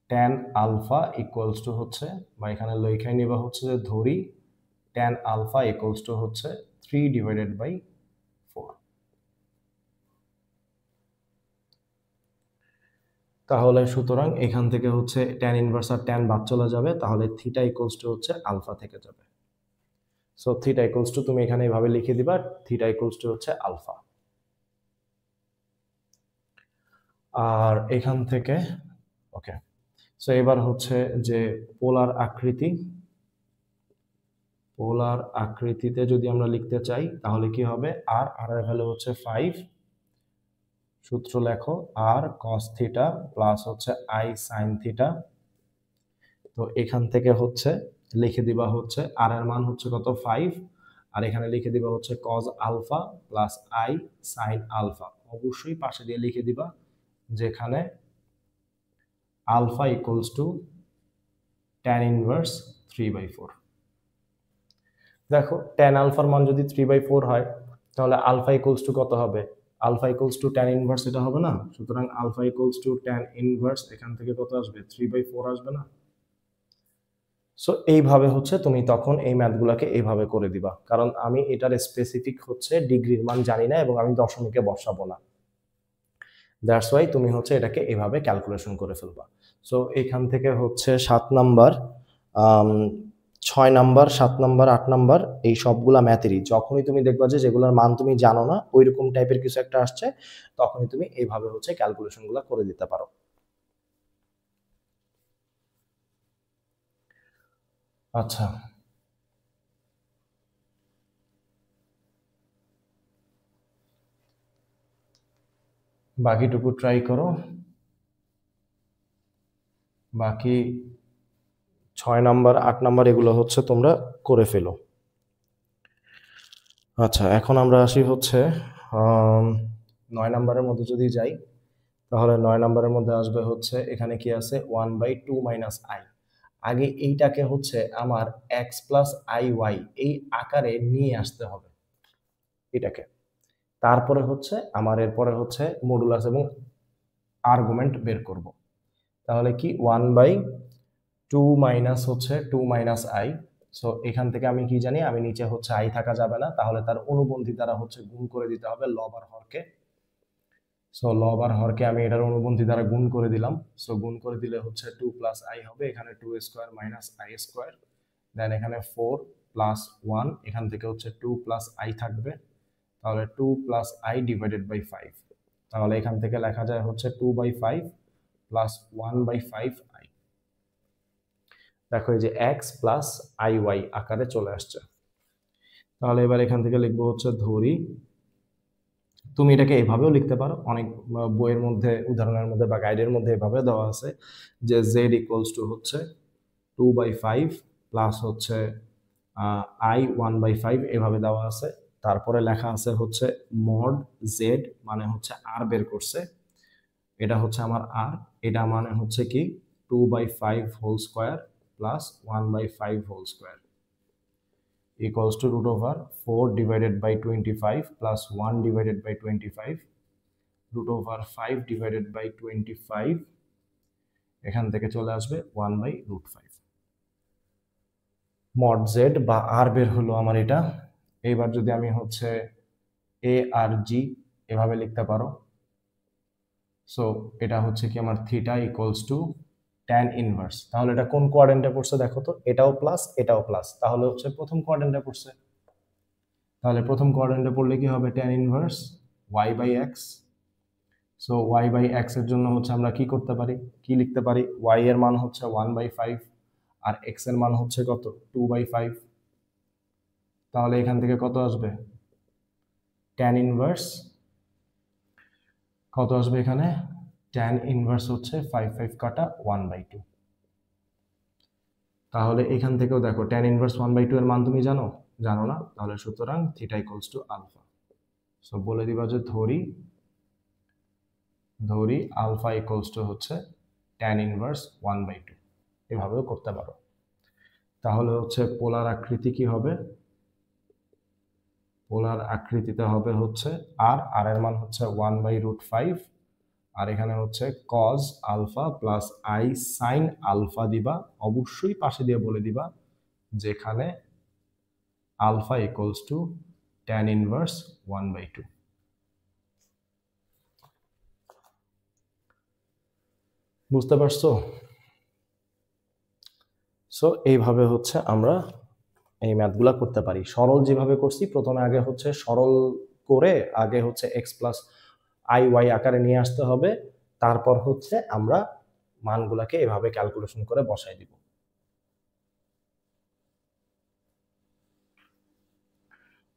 tan আলফা ইকুয়ালস টু হচ্ছে, বা এখানে লেখাই নিবা হচ্ছে যে ধরি tan আলফা ইকুয়ালস টু হচ্ছে 3/4। তাহলে সুতরাং এখান থেকে হচ্ছে tan−1 আর tan বাদ চলে যাবে, তাহলে থিটা ইকুয়ালস টু হচ্ছে আলফা থেকে যাবে। সো থিটা ইকুয়ালস টু তুমি এখানে এইভাবে লিখে দিবা, থিটা ইকুয়ালস টু হচ্ছে আলফা। আর এখান থেকে ওকে, সো এবার হচ্ছে যে পোলার আকৃতি, পোলার আকৃতিতে যদি আমরা লিখতে চাই তাহলে কি হবে, আর এর ভ্যালু হচ্ছে 5, সূত্র লেখো আর cos থিটা প্লাস হচ্ছে i sin থিটা। তো এখান থেকে হচ্ছে লিখে দিবা হচ্ছে আর এর মান হচ্ছে কত 5, আর এখানে লিখে দিবা হচ্ছে cos alpha plus i sin alpha. অবশ্যই পাশে দিয়ে লিখে দিবা যেখানে alpha equals to tan inverse 3/4। দেখো tan আলফার মান যদি 3/4 হয় তাহলে আলফা ইকুয়ালস টু কত হবে, alpha equals to tan inverse এটা হবে না। সুতরাং alpha equals to tan inverse এখান থেকে কত আসবে 3/4 আসবে না। সো এইভাবে হচ্ছে তুমি তখন এই ম্যাথগুলোকে এইভাবে করে দিবা, কারণ আমি এটার স্পেসিফিক হচ্ছে ডিগ্রির মান জানি না এবং আমি দশমিকে বসাবো না। দ্যাটস ওয়াই তুমি হচ্ছে এটাকে এইভাবে ক্যালকুলেশন করে ফেলবা। সো এখান থেকে হচ্ছে 7 নাম্বার, 6 নাম্বার, 7 নাম্বার, 8 নাম্বার এই সবগুলা ম্যাথেরই যখনই তুমি দেখবা যে যেগুলোর মান তুমি জানো না ওইরকম টাইপের কিছু একটা আসছে, তখনই তুমি এইভাবে হচ্ছে ক্যালকুলেশনগুলো করে দিতে পারো। আচ্ছা, বাকিটুকু ট্রাই করো। বাকি 6 নাম্বার 8 নাম্বার এগুলো হচ্ছে তোমরা করে ফেলো। আচ্ছা, এখন আমরা আসি হচ্ছে 9 নাম্বারের মধ্যে যদি যাই তাহলে 9 নাম্বারের মধ্যে আসবে হচ্ছে এখানে কি আছে 1/2 মাইনাস আই। আগে এইটাকে হচ্ছে আমার এক্স প্লাস আই ওয়াই এই আকারে নিয়ে আসতে হবে এটাকে, তারপরে হচ্ছে আমার এরপরে হচ্ছে মডুলাস এবং আর্গুমেন্ট বের করব। তাহলে কি 1/2 মাইনাস হচ্ছে 2 মাইনাস আই। সো এখান থেকে আমি কি জানি, আমি নিচে হচ্ছে আই থাকা যাবে না, তাহলে তার অনুবন্ধী দ্বারা হচ্ছে গুণ করে দিতে হবে লব আর হরকে। সো লব আর হরকে আমি এটার অনুবন্ধী দ্বারা গুণ করে দিলাম। সো গুণ করে দিলে হচ্ছে 2 প্লাস আই হবে, এখানে 2 স্কোয়ার মাইনাস আই স্কোয়ার, দেন এখানে 4 প্লাস 1, এখান থেকে হচ্ছে 2 প্লাস আই থাকবে, তাহলে 2 প্লাস আই ডিভাইডেড বাই 5। তাহলে এখান থেকে লেখা যায় হচ্ছে 2/5 প্লাস 1/5 আই। দেখো এই যে এক্স প্লাস আই ওয়াই আকারে চলে আসছে। তাহলে এবার এখান থেকে লিখবো হচ্ছে ধরি, তুমি এটাকে এভাবেও লিখতে পারো, অনেক বইয়ের মধ্যে উদাহরণের মধ্যে বা গাইডের মধ্যে এভাবে দেওয়া আছে যে জেড ইকুয়ালস টু হচ্ছে 2/5 প্লাস হচ্ছে আই 1/5 এভাবে দেওয়া আছে। তারপরে লেখা আছে হচ্ছে মড জেড মানে হচ্ছে আর বের করছে, এটা হচ্ছে আমার আর, এটা মানে হচ্ছে কি 2/5 whole square plus 1/5 whole square equals to root over 4 divided by 25 plus 1 divided by 25 root over 5 divided by 25, এখান থেকে চলে আসবে 1/√5 মড জেড বা আর বের হলো আমার এটা। এইবার যদি আমি হচ্ছে এ আর জি এভাবে লিখতে পারো, সো এটা হচ্ছে কি আমার theta equals to tan inverse. তাহলে এটা কোন কোয়াড্রেন্টে পড়ছে দেখো তো, এটাও প্লাস এটাও প্লাস, তাহলে হচ্ছে প্রথম কোয়াড্রেন্টে পড়ছে। তাহলে প্রথম কোয়াড্রেন্টে পড়লে কি হবে tan inverse Y by x. So y by x এর জন্য হচ্ছে আমরা কি করতে পারি, কি লিখতে পারি, ওয়াই এর মান হচ্ছে 1/5 আর এক্স এর মান হচ্ছে কত 2/5। তাহলে এখান থেকে কত আসবে ট্যান ইনভার্স, কত আসবে এখানে ট্যান ইনভার্স হচ্ছে 5 কাটা 1/2। তাহলে এখান থেকেও দেখো ট্যান ইনভার্স 1/2 এর মান তুমি জানো, জানো না, তাহলে সুতরাং theta equals to alpha. So বলে দিবা যে ধরি আলফা ইকুয়ালস টু হচ্ছে ট্যান ইনভার্স 1/2, এভাবেও করতে পারো। তাহলে হচ্ছে পোলার আকৃতি কি হবে, পোলার আকৃতিতে হবে হচ্ছে আর এর মান হচ্ছে 1/√5, আর এখানে হচ্ছে cos alpha plus i sine alpha দিবা, অবশ্যই পাশে দিয়ে বলে দিবা যেখানে alpha equals to tan inverse 1/2। বুঝতে পারছো? সো এইভাবে হচ্ছে আমরা এই ম্যাথগুলা করতে পারি। সরল যেভাবে করছি প্রথমে আগে হচ্ছে সরল করে আগে হচ্ছে এক্স প্লাস আই ওয়াই আকারে নিয়ে আসতে হবে, তারপর হচ্ছে আমরা মানগুলাকে এভাবে ক্যালকুলেশন করে বসাই দিব।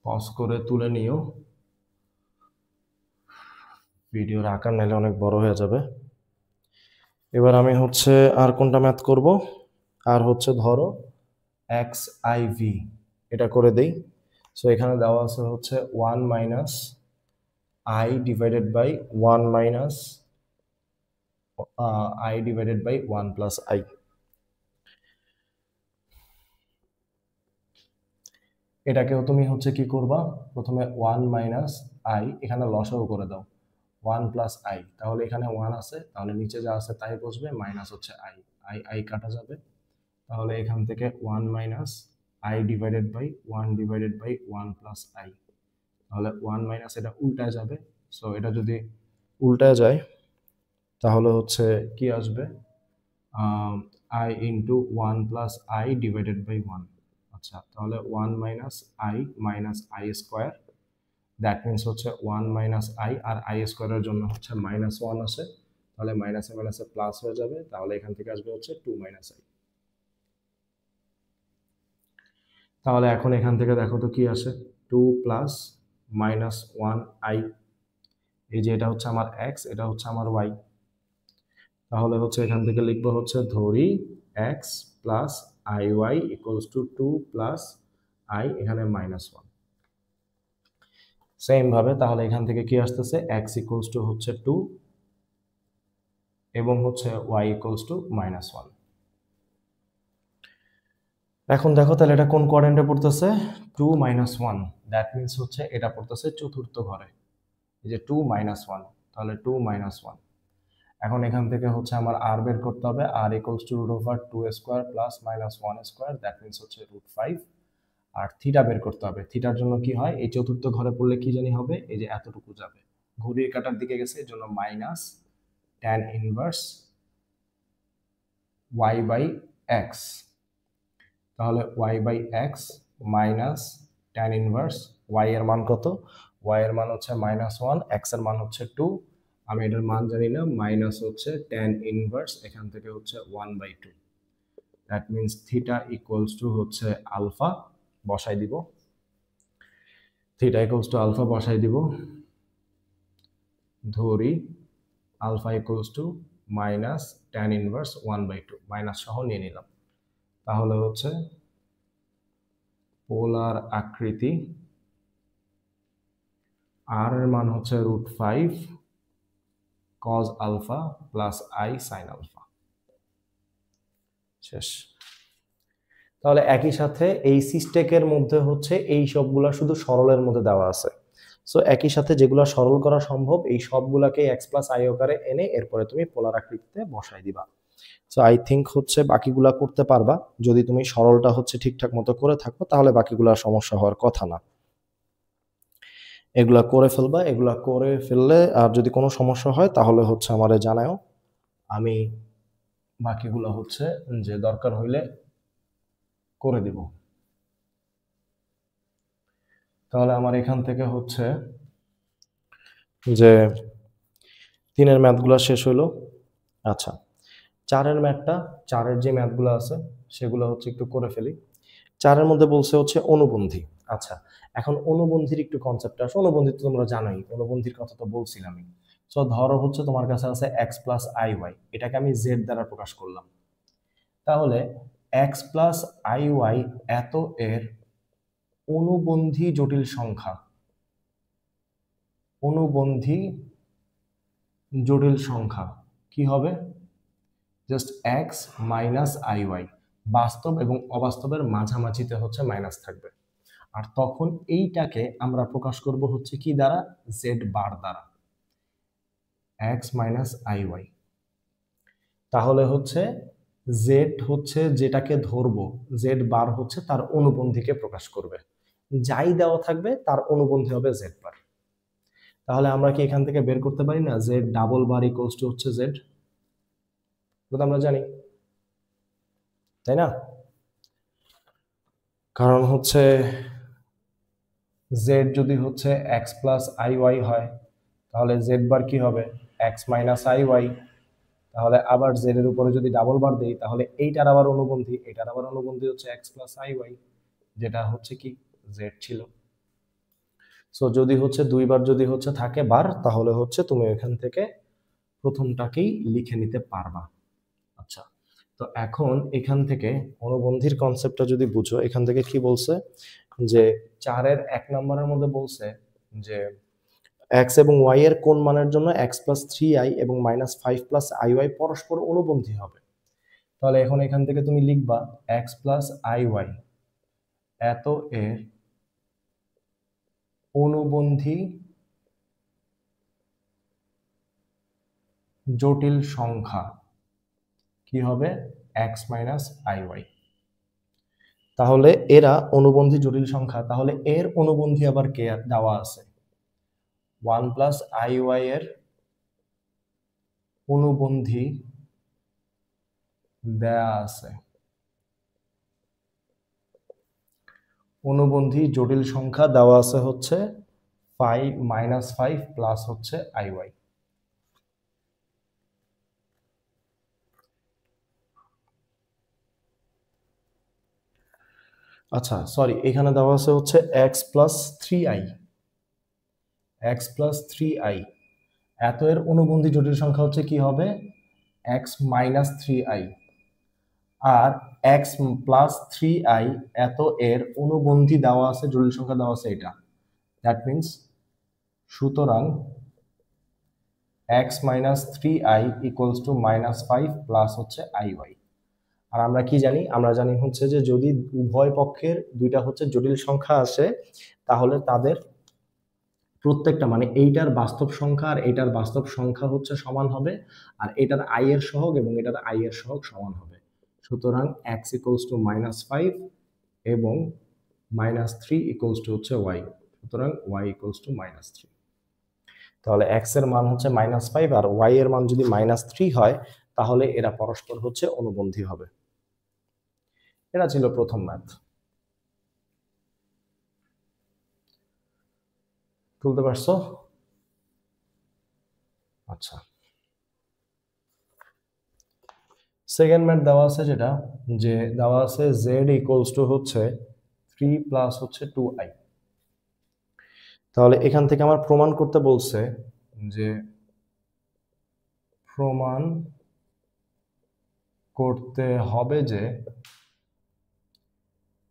পজ করে তুলে নিও, ভিডিওর আকার নাইলে অনেক বড় হয়ে যাবে। এবার আমি হচ্ছে আর কোনটা ম্যাথ করব, আর হচ্ছে ধরো এক্স আই ভি, এটা করে দেই। সো এখানে দেওয়া আছে হচ্ছে 1 minus i divided by 1 minus i divided by 1 plus i. এটাকেও তুমি হচ্ছে কি করবা, প্রথমে 1 মাইনাস আই এখানে লসাগু করে দাও 1 প্লাস আই, তাহলে এখানে 1 আছে, তাহলে নিচে যা আছে তাই বসবে, মাইনাস হচ্ছে আই, আই আই কাটা যাবে, তাহলে এখান থেকে 1 minus i divided by 1 divided by 1 plus i, তাহলে 1 মাইনাস এটা উল্টায় যাবে। সো এটা যদি উল্টায় যায় তাহলে হচ্ছে কি আসবে, i into 1 plus i divided by 1। আচ্ছা, তাহলে 1 minus i square, that means হচ্ছে 1 মাইনাস আই, আর আই স্কোয়ারের জন্য হচ্ছে মাইনাস 1 আসে, তাহলে মাইনাসে মাইনাসে প্লাস হয়ে যাবে, তাহলে এখান থেকে আসবে হচ্ছে 2 মাইনাস আই। তাহলে এখন এখান থেকে দেখো তো কি আসে, 2 প্লাস মাইনাস 1 আই, এই যে এটা হচ্ছে আমার এক্স, এটা হচ্ছে আমার ওয়াই, তাহলে হচ্ছে এখান থেকে লিখবো হচ্ছে ধরি x plus I y equals to 2 plus i, এখানে মাইনাস 1। সেম ভাবে তাহলে এখান থেকে কি আসতেছে, এক্স ইকুয়ালস টু হচ্ছে 2 এবং হচ্ছে ওয়াই ইকুয়ালস টু মাইনাস 1। এখন দেখো তাহলে এটা কোন কোয়াড্রেন্টে পড়তেছে, 2 মাইনাস 1, দ্যাট মিনস হচ্ছে এটা পড়তেছে চতুর্থ ঘরে, এই যে 2 মাইনাস 1, তাহলে 2 মাইনাস 1। এখন এখান থেকে হচ্ছে আমার আর বের করতে হবে, r equals to root over 2 square plus minus 1 square, that means হচ্ছে রুট 5। আর থিটা বের করতে হবে, থিটার জন্য কি হয়, এই চতুর্থ ঘরে পড়লে কি জানি হবে, এই যে এতটুকু যাবে, ঘড়ির কাটার দিকে গেছে, এর জন্য minus tan inverse Y by x, তাহলে y by x minus tan inverse y এর মান কত, ওয়াই এর মান হচ্ছে মাইনাস 1, এক্স এর মান হচ্ছে 2, আমি এটার মান জানি না, মাইনাস হচ্ছে ট্যান ইনভার্স এখান থেকে হচ্ছে 1/2, that means theta equals to হচ্ছে আলফা, বসাই দিব, থিটা ইকুয়ালস টু আলফা বসাই দিব, ধরি alpha equals to minus tan inverse 1/2, minus সহ নিয়ে নিলাম, তাহলে হচ্ছে পোলার আকৃতি, আর এর মান হচ্ছে root 5 cos alpha plus i sine alpha. শেষ। তাহলে একই সাথে এই সিস্টেকের মধ্যে হচ্ছে এই সবগুলা শুধু সরলের মধ্যে দেওয়া আছে, সো একই সাথে যেগুলা সরল করা সম্ভব এই সবগুলাকে এক্স প্লাস আই আকারে এনে এরপরে তুমি পোলার আকৃতিতে বসাই দিবা। সো আই থিঙ্ক হচ্ছে বাকিগুলা করতে পারবা, যদি তুমি সরলটা হচ্ছে ঠিকঠাক মতো করে থাকো তাহলে বাকিগুলা সমস্যা হওয়ার কথা না। এগুলা করে ফেলবা, এগুলা করে ফেললে আর যদি কোনো সমস্যা হয় তাহলে হচ্ছে আমারে জানাও, আমি বাকিগুলো হচ্ছে যে দরকার হইলে করে দিব। তাহলে আমার এখান থেকে হচ্ছে যে 3-এর ম্যাথগুলো শেষ হইলো। আচ্ছা, 4-এর ম্যাথটা, 4-এর যে ম্যাথগুলো আছে সেগুলো হচ্ছে একটু করে ফেলি। 4-এর মধ্যে বলছে হচ্ছে অনুবন্ধী। আচ্ছা, এখন অনুবন্ধীর একটু কনসেপ্ট আসে, অনুবন্ধী তো তোমরা জানোই, অনুবন্ধীর কথা তো বলছিলামই। সো ধরো হচ্ছে তোমার কাছে আছে এক্স প্লাস আই ওয়াই, এটাকে আমি জেড দ্বারা প্রকাশ করলাম, তাহলে এক্স প্লাস আই ওয়াই এত এর অনুবন্ধী জটিল সংখ্যা, অনুবন্ধী জটিল সংখ্যা কি হবে, just x minus i y, বাস্তব এবং অবাস্তবের মাঝামাঝিতে হচ্ছে মাইনাস থাকবে, আর তখন এইটাকে আমরা প্রকাশ করব হচ্ছে কি দ্বারা, জেড বার দ্বারা, এক্স মাইনাস আই ওয়াই। তাহলে হচ্ছে জেড হচ্ছে যেটাকে ধরবো, জেড বার হচ্ছে তার অনুবন্ধীকে প্রকাশ করবে, যাই দেওয়া থাকবে তার অনুবন্ধী হবে জেড বার। তাহলে আমরা কি এখান থেকে বের করতে পারি না Z double bar equals to হচ্ছে জেড, আমরা জানি তাই না, কারণ হচ্ছে জেড যদি হচ্ছে এক্স প্লাস আই ওয়াই হয় তাহলে জেড বার কি হবে, এক্স মাইনাস আই ওয়াই, তাহলে আবার জেড এর উপরে যদি ডাবল বার দেই তাহলে এইটার আবার অনুবন্ধী, এটার আবার অনুবন্ধী হচ্ছে এক্স প্লাস আই ওয়াই, যেটা হচ্ছে কি জেড ছিল। সো যদি হচ্ছে দুইবার যদি হচ্ছে থাকে বার, তাহলে হচ্ছে তুমি এখান থেকে প্রথমটাকেই লিখে নিতে পারবা। আচ্ছা, তো এখন এখান থেকে অনুবন্ধীর কনসেপ্টটা যদি বুঝো, এখান থেকে কি বলছে যে 4-এর 1 নম্বরের মধ্যে বলছে যে এক্স এবং ওয়াই এর কোন মানের জন্য এক্স প্লাস 3i এবং -5 প্লাস iy পরস্পর অনুবন্ধী হবে। তাহলে এখন এখান থেকে তুমি লিখবা এক্স প্লাস iy এত এর অনুবন্ধী জটিল সংখ্যা কি হবে, এক্স মাইনাস iy। তাহলে এরা অনুবন্ধী জটিল সংখ্যা, তাহলে এর অনুবন্ধী আবার কে দেওয়া আছে, 1 প্লাস iy এর অনুবন্ধী দেয়া আছে। অনুবন্ধী জটিল সংখ্যা দেওয়া আছে হচ্ছে 5 প্লাস হচ্ছে iy। আচ্ছা সরি, এখানে দেওয়া আছে হচ্ছে x plus 3i, x plus 3i এত এর অনুবন্ধী জটিল সংখ্যা হচ্ছে কি হবে, এক্স মাইনাস 3i। আর এক্স প্লাস 3i এত এর অনুবন্ধী দেওয়া আছে, জটিল সংখ্যা দেওয়া আছে এটা, দ্যাট মিনস সুতরাং x minus 3i equals to -5 plus হচ্ছে iy। আর আমরা কি জানি, আমরা জানি হচ্ছে যে যদি উভয় পক্ষের দুইটা হচ্ছে জটিল সংখ্যা আসে, তাহলে তাদের প্রত্যেকটা মানে এইটার বাস্তব সংখ্যা আর এইটার বাস্তব সংখ্যা হচ্ছে সমান হবে, আর এটার আই এর সহগ এবং এটার আই এর সহগ সমান হবে। সুতরাং এক্স ইকুয়ালস টু -5 এবং -3 ইকুয়ালস টু হচ্ছে ওয়াই, সুতরাং ওয়াই ইকুয়ালস টু -3। তাহলে এক্স এর মান হচ্ছে -5 আর ওয়াই এর মান যদি -3 হয়, তাহলে এরা পরস্পর হচ্ছে অনুবন্ধী হবে। এটা ছিল প্রথম ম্যাথ। তুলতে পারছো? আচ্ছা, সেকেন্ড ম্যাথ দেওয়া আছে যেটা, যে দেওয়া আছে জেড ইকুয়ালস টু হচ্ছে 3 প্লাস হচ্ছে 2i। তাহলে এখান থেকে আমার প্রমাণ করতে বলছে যে প্রমাণ করতে হবে যে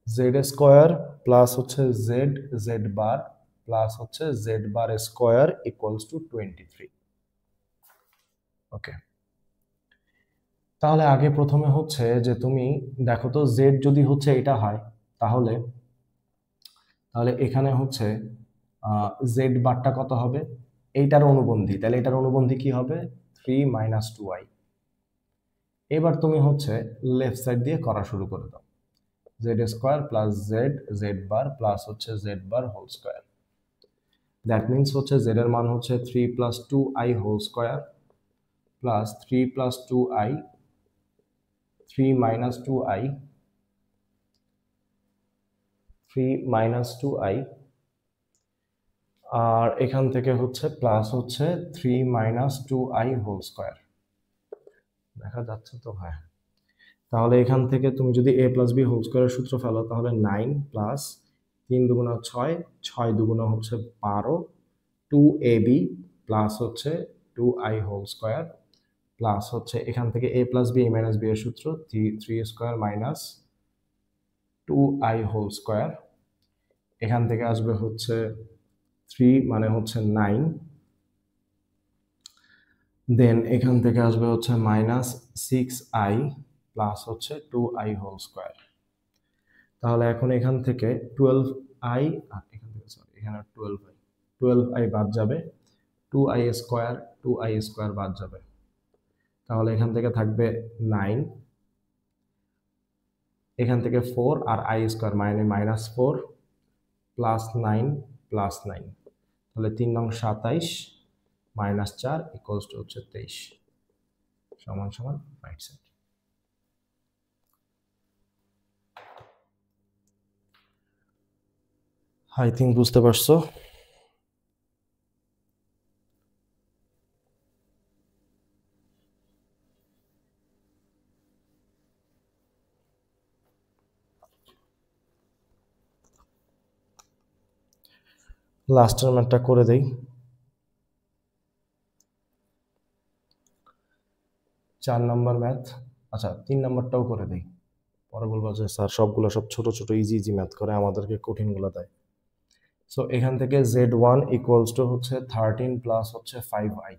জেড স্কোয়ার প্লাস হচ্ছে জেড জেড বার প্লাস হচ্ছে জেড বার স্কোয়ার ইকুয়ালস টু 23। ওকে, তাহলে আগে প্রথমে হচ্ছে যে তুমি দেখো তো জেড যদি হচ্ছে এটা হয়, তাহলে তাহলে এখানে হচ্ছে জেড বারটা কত হবে, এইটার অনুবন্ধী, তাহলে এটার অনুবন্ধী কি হবে, 3 মাইনাস 2i। এবার তুমি হচ্ছে লেফট সাইড দিয়ে করা শুরু করে দাও, Z square plus Z Z bar plus হচ্ছে Z bar whole square. That means হচ্ছে জেড এর মান হচ্ছে 3 plus 2i whole square plus 3 plus 2i 3 minus 2i 3 minus 2i, আর এখান থেকে হচ্ছে প্লাস হচ্ছে 3 মাইনাস 2i হোল স্কোয়ার। দেখা যাচ্ছে তো? হ্যাঁ। তাহলে এখান থেকে তুমি যদি a প্লাস বি হোল স্কোয়ারের সূত্র ফেলো, তাহলে 9 প্লাস 3 দুগুণা 6, 6 দুগুণা হচ্ছে 12, 2ab প্লাস হচ্ছে 2i হোল স্কোয়ার প্লাস হচ্ছে এখান থেকে a plus b, a minus b এর সূত্র 3 square minus 2i whole square. এখান থেকে আসবে হচ্ছে 3 মানে হচ্ছে 9, দেন এখান থেকে আসবে হচ্ছে -6i প্লাস হচ্ছে 2i হোল স্কোয়ার। তাহলে এখন এখান থেকে 12i, এখান থেকে সরি এখানে 12i বাদ যাবে, 2i স্কোয়ার 2i স্কোয়ার বাদ যাবে, তাহলে এখান থেকে থাকবে 9, এখান থেকে 4 আর i স্কোয়ার মানে -4 প্লাস 9 প্লাস 9, তাহলে 3 নং 27 -4 ইকুয়ালস টু হচ্ছে 23 সমান সমান রাইট সাইড। আই থিঙ্ক বুঝতে পারছো। লাস্টের ম্যাথটা করে দেই। 4 নম্বর ম্যাথ, আচ্ছা 3 নম্বরটাও করে দেই, পরে বলবো যে স্যার সবগুলো সব ছোট ছোট ইজি ইজি ম্যাথ করে আমাদেরকে কঠিনগুলো দেয়। সো এখান থেকে z1 ইকুয়ালস টু হচ্ছে 13 প্লাস হচ্ছে 5i,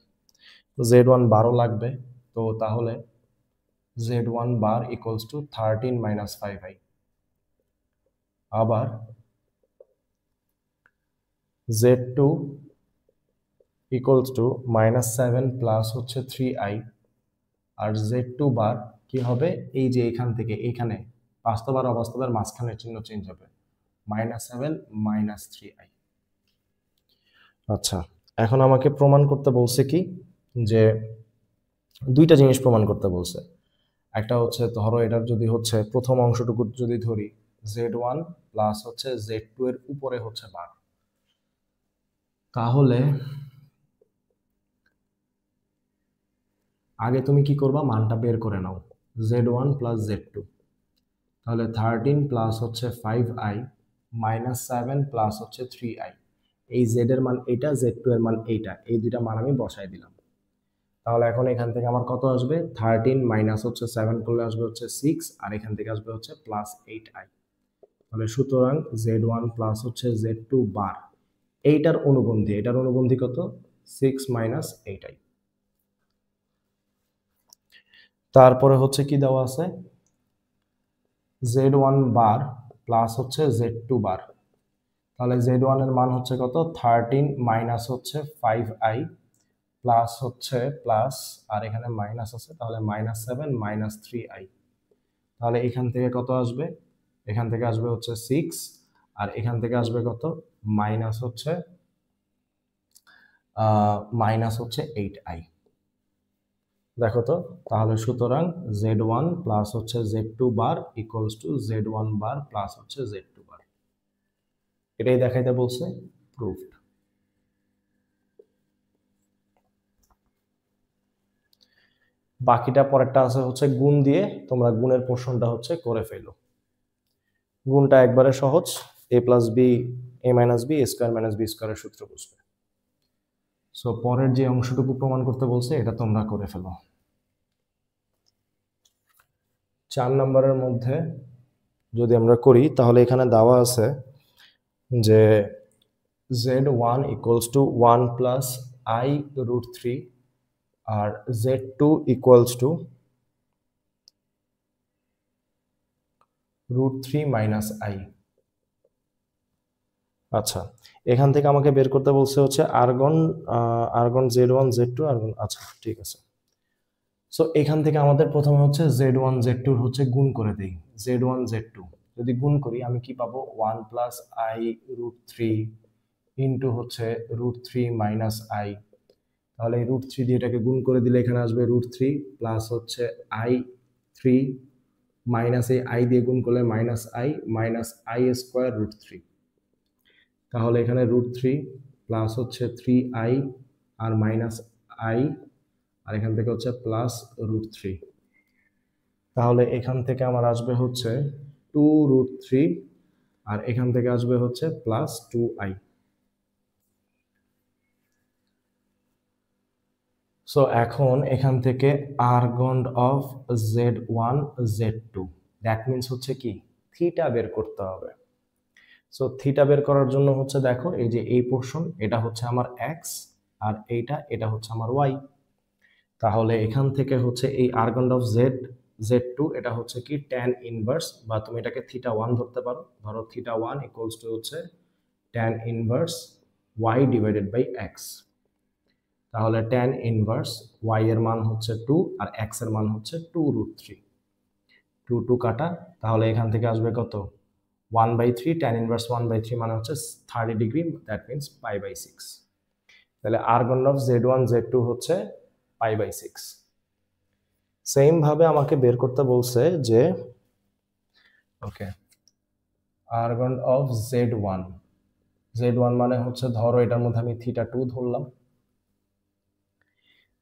z1 12 লাগবে, তো তাহলে z1 bar equals to 13 minus 5i, আবার z2 ইকুয়ালস টু -7 প্লাস হচ্ছে 3i, আর z2 বার কি হবে, এই যে এখান থেকে এখানে বাস্তব আর অবাস্তবের মাঝখানে চিহ্ন চেঞ্জ হবে, -7 -3i। আচ্ছা, এখন আমাকে প্রমাণ করতে বলছে কি, যে দুইটা জিনিস প্রমাণ করতে বলছে। একটা হচ্ছে ধরো এটার যদি হচ্ছে প্রথম অংশটুকু যদি ধরি z1 প্লাস হচ্ছে z2 এর উপরে হচ্ছে বার, তাহলে আগে তুমি কি করবা, মানটা বের করে নাও, z1 প্লাস z2, তাহলে 13 প্লাস হচ্ছে 5i -7 প্লাস হচ্ছে 3i, এই z এর মান এটা, z2 এর মান এইটা, এই দুইটা মান আমি বসাই দিলাম। তাহলে এখন এখান থেকে আমার কত আসবে, 13 মাইনাস হচ্ছে 7 করলে আসবে হচ্ছে 6, আর এখান থেকে আসবে হচ্ছে প্লাস 8i। তাহলে সুতরাং z1 প্লাস হচ্ছে z2 বার, এইটার অনুবন্ধী, এটার অনুবন্ধী কত, 6 মাইনাস 8i। তারপরে হচ্ছে কি দেওয়া আছে, z1 বার প্লাস হচ্ছে z2 বার, তাহলে z1 এর মান হচ্ছে কত, 13 মাইনাস হচ্ছে 5i প্লাস হচ্ছে প্লাস, আর এখানে মাইনাস আছে, তাহলে -7 -3i। তাহলে এখান থেকে কত আসবে, এখান থেকে আসবে হচ্ছে 6, আর এখান থেকে আসবে কত, মাইনাস হচ্ছে 8i। দেখো তো, তাহলে সুতরাং z1 প্লাস হচ্ছে z2 bar equals to z1 bar plus হচ্ছে z2 বার, এটাই দেখাইতে বলছে, প্রুফড। বাকিটা পরেরটা আছে হচ্ছে গুণ দিয়ে, তোমরা গুণের পোর্শনটা হচ্ছে করে ফেলো। গুণটা একবারে সহজ, a plus b a minus b square minus b স্কোয়ারের সূত্র বুঝবে। সো পরের যে অংশটুকু প্রমাণ করতে বলছে এটা তোমরা করে ফেলো। 4 নম্বরের মধ্যে যদি আমরা করি তাহলে এখানে দেওয়া আছে যে z1 equals to 1 plus i root 3, আর z2 equals to √3 minus i। আচ্ছা, এখান থেকে আমাকে বের করতে বলছে হচ্ছে আর্গন z1 z2 আর্গন, আচ্ছা ঠিক আছে। সো এখান থেকে আমাদের প্রথমে হচ্ছে z1 z2 হচ্ছে গুণ করে দেই, z1 z2 যদি গুণ করি আমি কি পাবো, 1 প্লাস i রুট 3 ইন্টু হচ্ছে √3 মাইনাস i, তাহলে এই √3 দিয়ে এটাকে গুণ করে দিলে এখানে আসবে √3 প্লাস হচ্ছে i3 মাইনাস এই i দিয়ে গুণ করলে মাইনাস i স্কোয়ার √3, তাহলে এখানে √3 প্লাস হচ্ছে 3i আর মাইনাস i, আর এখান থেকে হচ্ছে প্লাস √3, তাহলে এখান থেকে আমার আসবে হচ্ছে 2√3, আর এখান থেকে আসবে হচ্ছে প্লাস 2i। সো এখন এখান থেকে আর্গন্ড of z1 z2, that means হচ্ছে কি, থিটা বের করতে হবে। সো থিটা বের করার জন্য হচ্ছে দেখো এই যে এই পোর্শন এটা হচ্ছে আমার x, আর এটা হচ্ছে আমার y, তাহলে এখান থেকে হচ্ছে এই আর্গন্ড অফ z2 এটা হচ্ছে কি tan ইনভার্স, বা তুমি এটাকে θ1 ধরতে পারো, ধরো θ1 ইকুয়ালস টু হচ্ছে tan inverse y divided by x, তাহলে tan ইনভার্স y এর মান হচ্ছে 2 আর x এর মান হচ্ছে 2√3, 2 2 কাটা, তাহলে এখান থেকে আসবে কত, 1/3, tan ইনভার্স 1/3 মানে হচ্ছে 30 ডিগ্রি, দ্যাট মিনস π/6। তাহলে আর্গন অফ z1 z2 হচ্ছে π/6। সেম ভাবে আমাকে বের করতে বলছে যে ওকে আর্গন অফ z1 মানে হচ্ছে ধরো এটার মধ্যে আমি θ2 ধরলাম,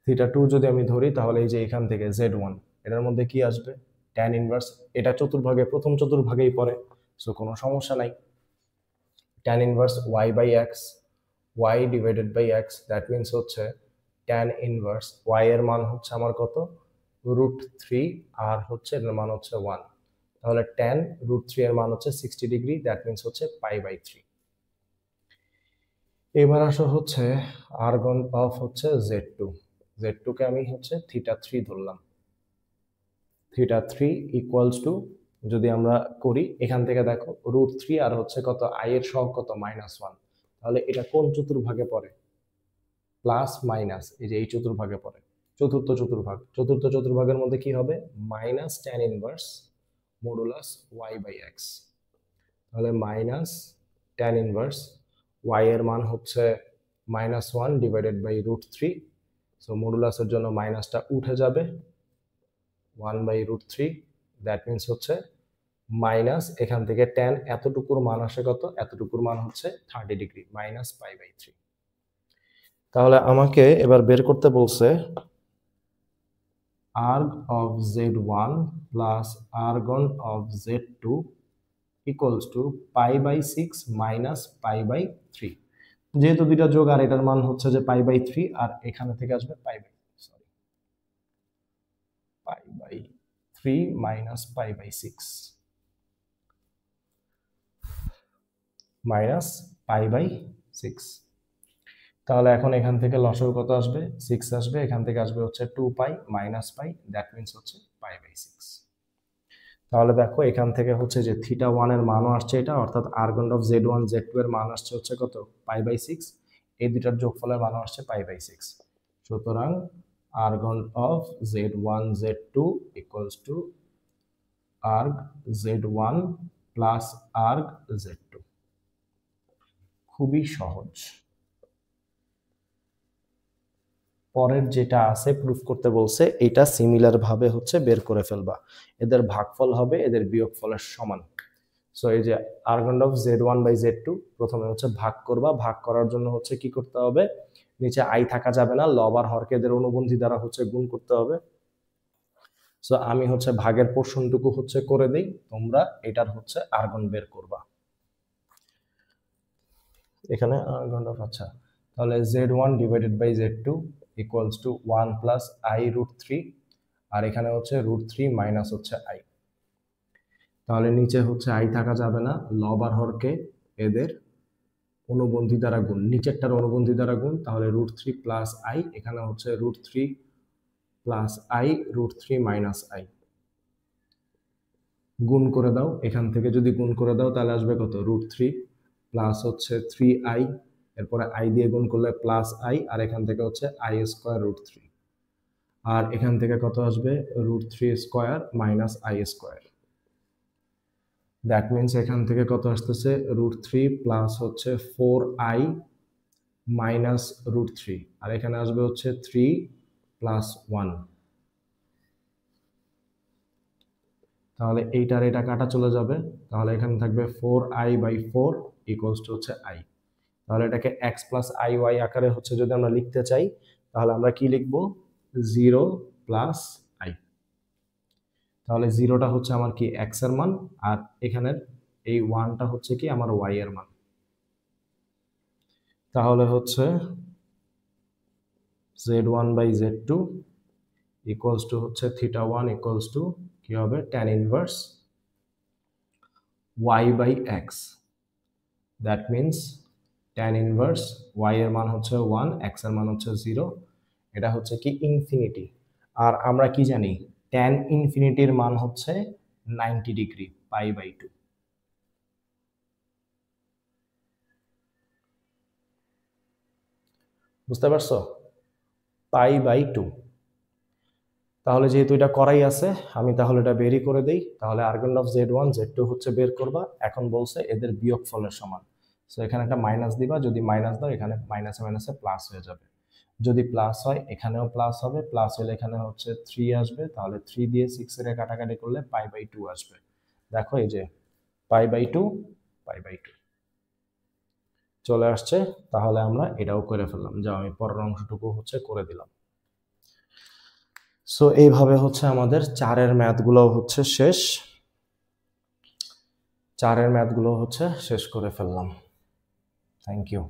θ2 যদি আমি ধরি তাহলে এই যে এখান থেকে z1 এটার মধ্যে কি আসবে, tan ইনভার্স, এটা চতুর্ভাগে প্রথম চতুর্ভাগেই পড়ে, সো কোনো সমস্যা নাই, tan inverse y/x y divided by x, that means হচ্ছে tan ইনভার্স y এর মান হচ্ছে আমার কত, √3, আর হচ্ছে এর মান হচ্ছে 1। তাহলে tan √3 এর মান হচ্ছে 60 ডিগ্রি, দ্যাট মিনস হচ্ছে π/3। এবার আসো হচ্ছে আর্গন অফ হচ্ছে z2 কে আমি হচ্ছে θ3 ধরলাম। θ3 ইকুয়ালস টু, যদি আমরা করি এখান থেকে দেখো √3 আর হচ্ছে কত i এর সহগ কত -1, তাহলে এটা কোন চতুর্ভাগে পড়ে, প্লাস মাইনাস, এই যে এই চতুর্ভাগে পড়ে, চতুর্থ চতুর্ভাগের মধ্যে কি হবে, minus tan inverse modulus y/x। তাহলে মাইনাস tan ইনভার্স y এর মান হচ্ছে -1 ডিভাইডেড বাই √3, সো মডুলাসের জন্য মাইনাসটা উঠে যাবে, 1/√3, দ্যাট মিনস হচ্ছে মাইনাস এখান থেকে tan এতটুকুর মান আসে কত, এতটুকুর মান হচ্ছে 30 ডিগ্রি, -π/3। তাহলে আমাকে এবার বের করতে বলছে arg of z1 plus argon of z2 equals to π/6 minus π/3। যেহেতু দুইটা যোগ আর এটার মান হচ্ছে যে π/3, আর এখানে থেকে আসবে π/3 minus π/6 minus π/6। তাহলে এখন এখান থেকে লসাগু কত আসবে, 6 আসবে, এখান থেকে আসবে হচ্ছে 2π minus π, দ্যাট মিনস হচ্ছে π/6। তাহলে দেখো এখান থেকে হচ্ছে যে θ1 এর মানও আসছে এটা, অর্থাৎ আর্গন অফ z1 z2 এর মান আসছে হচ্ছে কত, π/6, এই দুটার যোগফলের মানও আসছে π/6। সুতরাং argon of z1 z2 equals two arg z1 plus arg z2। খুবই সহজ। পরের যেটা আছে প্রুফ করতে বলছে, এটা সিমিলার ভাবে হচ্ছে বের করে ফেলবা, এদের ভাগফল হবে এদের বিয়োগফলের সমান। সো এই যে আর্গন অফ z1/z2 প্রথমে হচ্ছে ভাগ করবা, ভাগ করার জন্য হচ্ছে কি করতে হবে, নিচে আই থাকা যাবে না, লব আর হরকে এদের অনুবন্ধী দ্বারা হচ্ছে গুণ করতে হবে। সো আমি হচ্ছে ভাগের পোর্শনটুকু হচ্ছে করে দেই, তোমরা এটার হচ্ছে আর্গন বের করবা। এখানে আর্গন অফ, আচ্ছা তাহলে z1 divided by z2 equals to 1 plus i√3, আর এখানে হচ্ছে √3 মাইনাস হচ্ছে i। তাহলে নিচে হচ্ছে i থাকা যাবে না, লব আর হরকে এদের অনুবন্ধী দ্বারা গুণ, নিচেরটার অনুবন্ধী দ্বারা গুণ, তাহলে √3 প্লাস i, এখানে হচ্ছে √3 প্লাস i, √3 মাইনাস i। গুণ করে দাও, এখান থেকে যদি গুণ করে দাও তাহলে আসবে কত, √3 প্লাস হচ্ছে 3i, এরপরে i দিয়ে গুণ করলে প্লাস i, আর এখান থেকে হচ্ছে i স্কয়ার √3, আর এখান থেকে কত আসবে, √3 square minus i square. That means এখান থেকে কত আসতেছে, √3 প্লাস হচ্ছে 4i মাইনাস √3, আর এখানে আসবে হচ্ছে 3 প্লাস 1। তাহলে এইটার এটা কাটা চলে যাবে, তাহলে এখানে থাকবে 4i/4 ইকুয়ালস টু হচ্ছে i। তাহলে এটাকে x প্লাস iy আকারে হচ্ছে যদি আমরা লিখতে চাই, তাহলে আমরা কি লিখবো, 0 প্লাস i। তাহলে 0টা হচ্ছে আমার কি x এর মান, আর এখানের এই 1টা হচ্ছে কি আমার y এর মান। তাহলে হচ্ছে z1/z2 ইকুয়ালস টু হচ্ছে θ1 ইকুয়ালস টু কি হবে, tan inverse y/x, that means tan inverse y এর মান হচ্ছে 1, x এর মান হচ্ছে 0, এটা হচ্ছে কি ইনফিনিটি। আর আমরা কি জানি, tan ইনফিনিটির মান হচ্ছে 90 ডিগ্রি, π/2। বুঝতে পারছো, π/2। তাহলে যেহেতু এটা করাই আছে, আমি তাহলে এটা বেরই করে দেই। তাহলে আর্গন অফ z1 z2 হচ্ছে বের করবা, এখন বলছে এদের বিয়োগফলের সমান। সো এখানে একটা মাইনাস দিবা, যদি মাইনাস দাও এখানে মাইনাসে মাইনাসে প্লাস হয়ে যাবে, যদি প্লাস হয় এখানেও প্লাস হবে, প্লাস হলে এখানে হচ্ছে 3 আসবে, তাহলে 3 দিয়ে 6 এর কাটাকাটি করলে π/2 আসবে। দেখো এই যে π/2 চলে আসছে। তাহলে আমরা এটাও করে ফেললাম, যা আমি পরের অংশটুকু হচ্ছে করে দিলাম। সো এইভাবে হচ্ছে আমাদের 4-এর ম্যাথগুলো হচ্ছে শেষ করে ফেললাম। Thank you.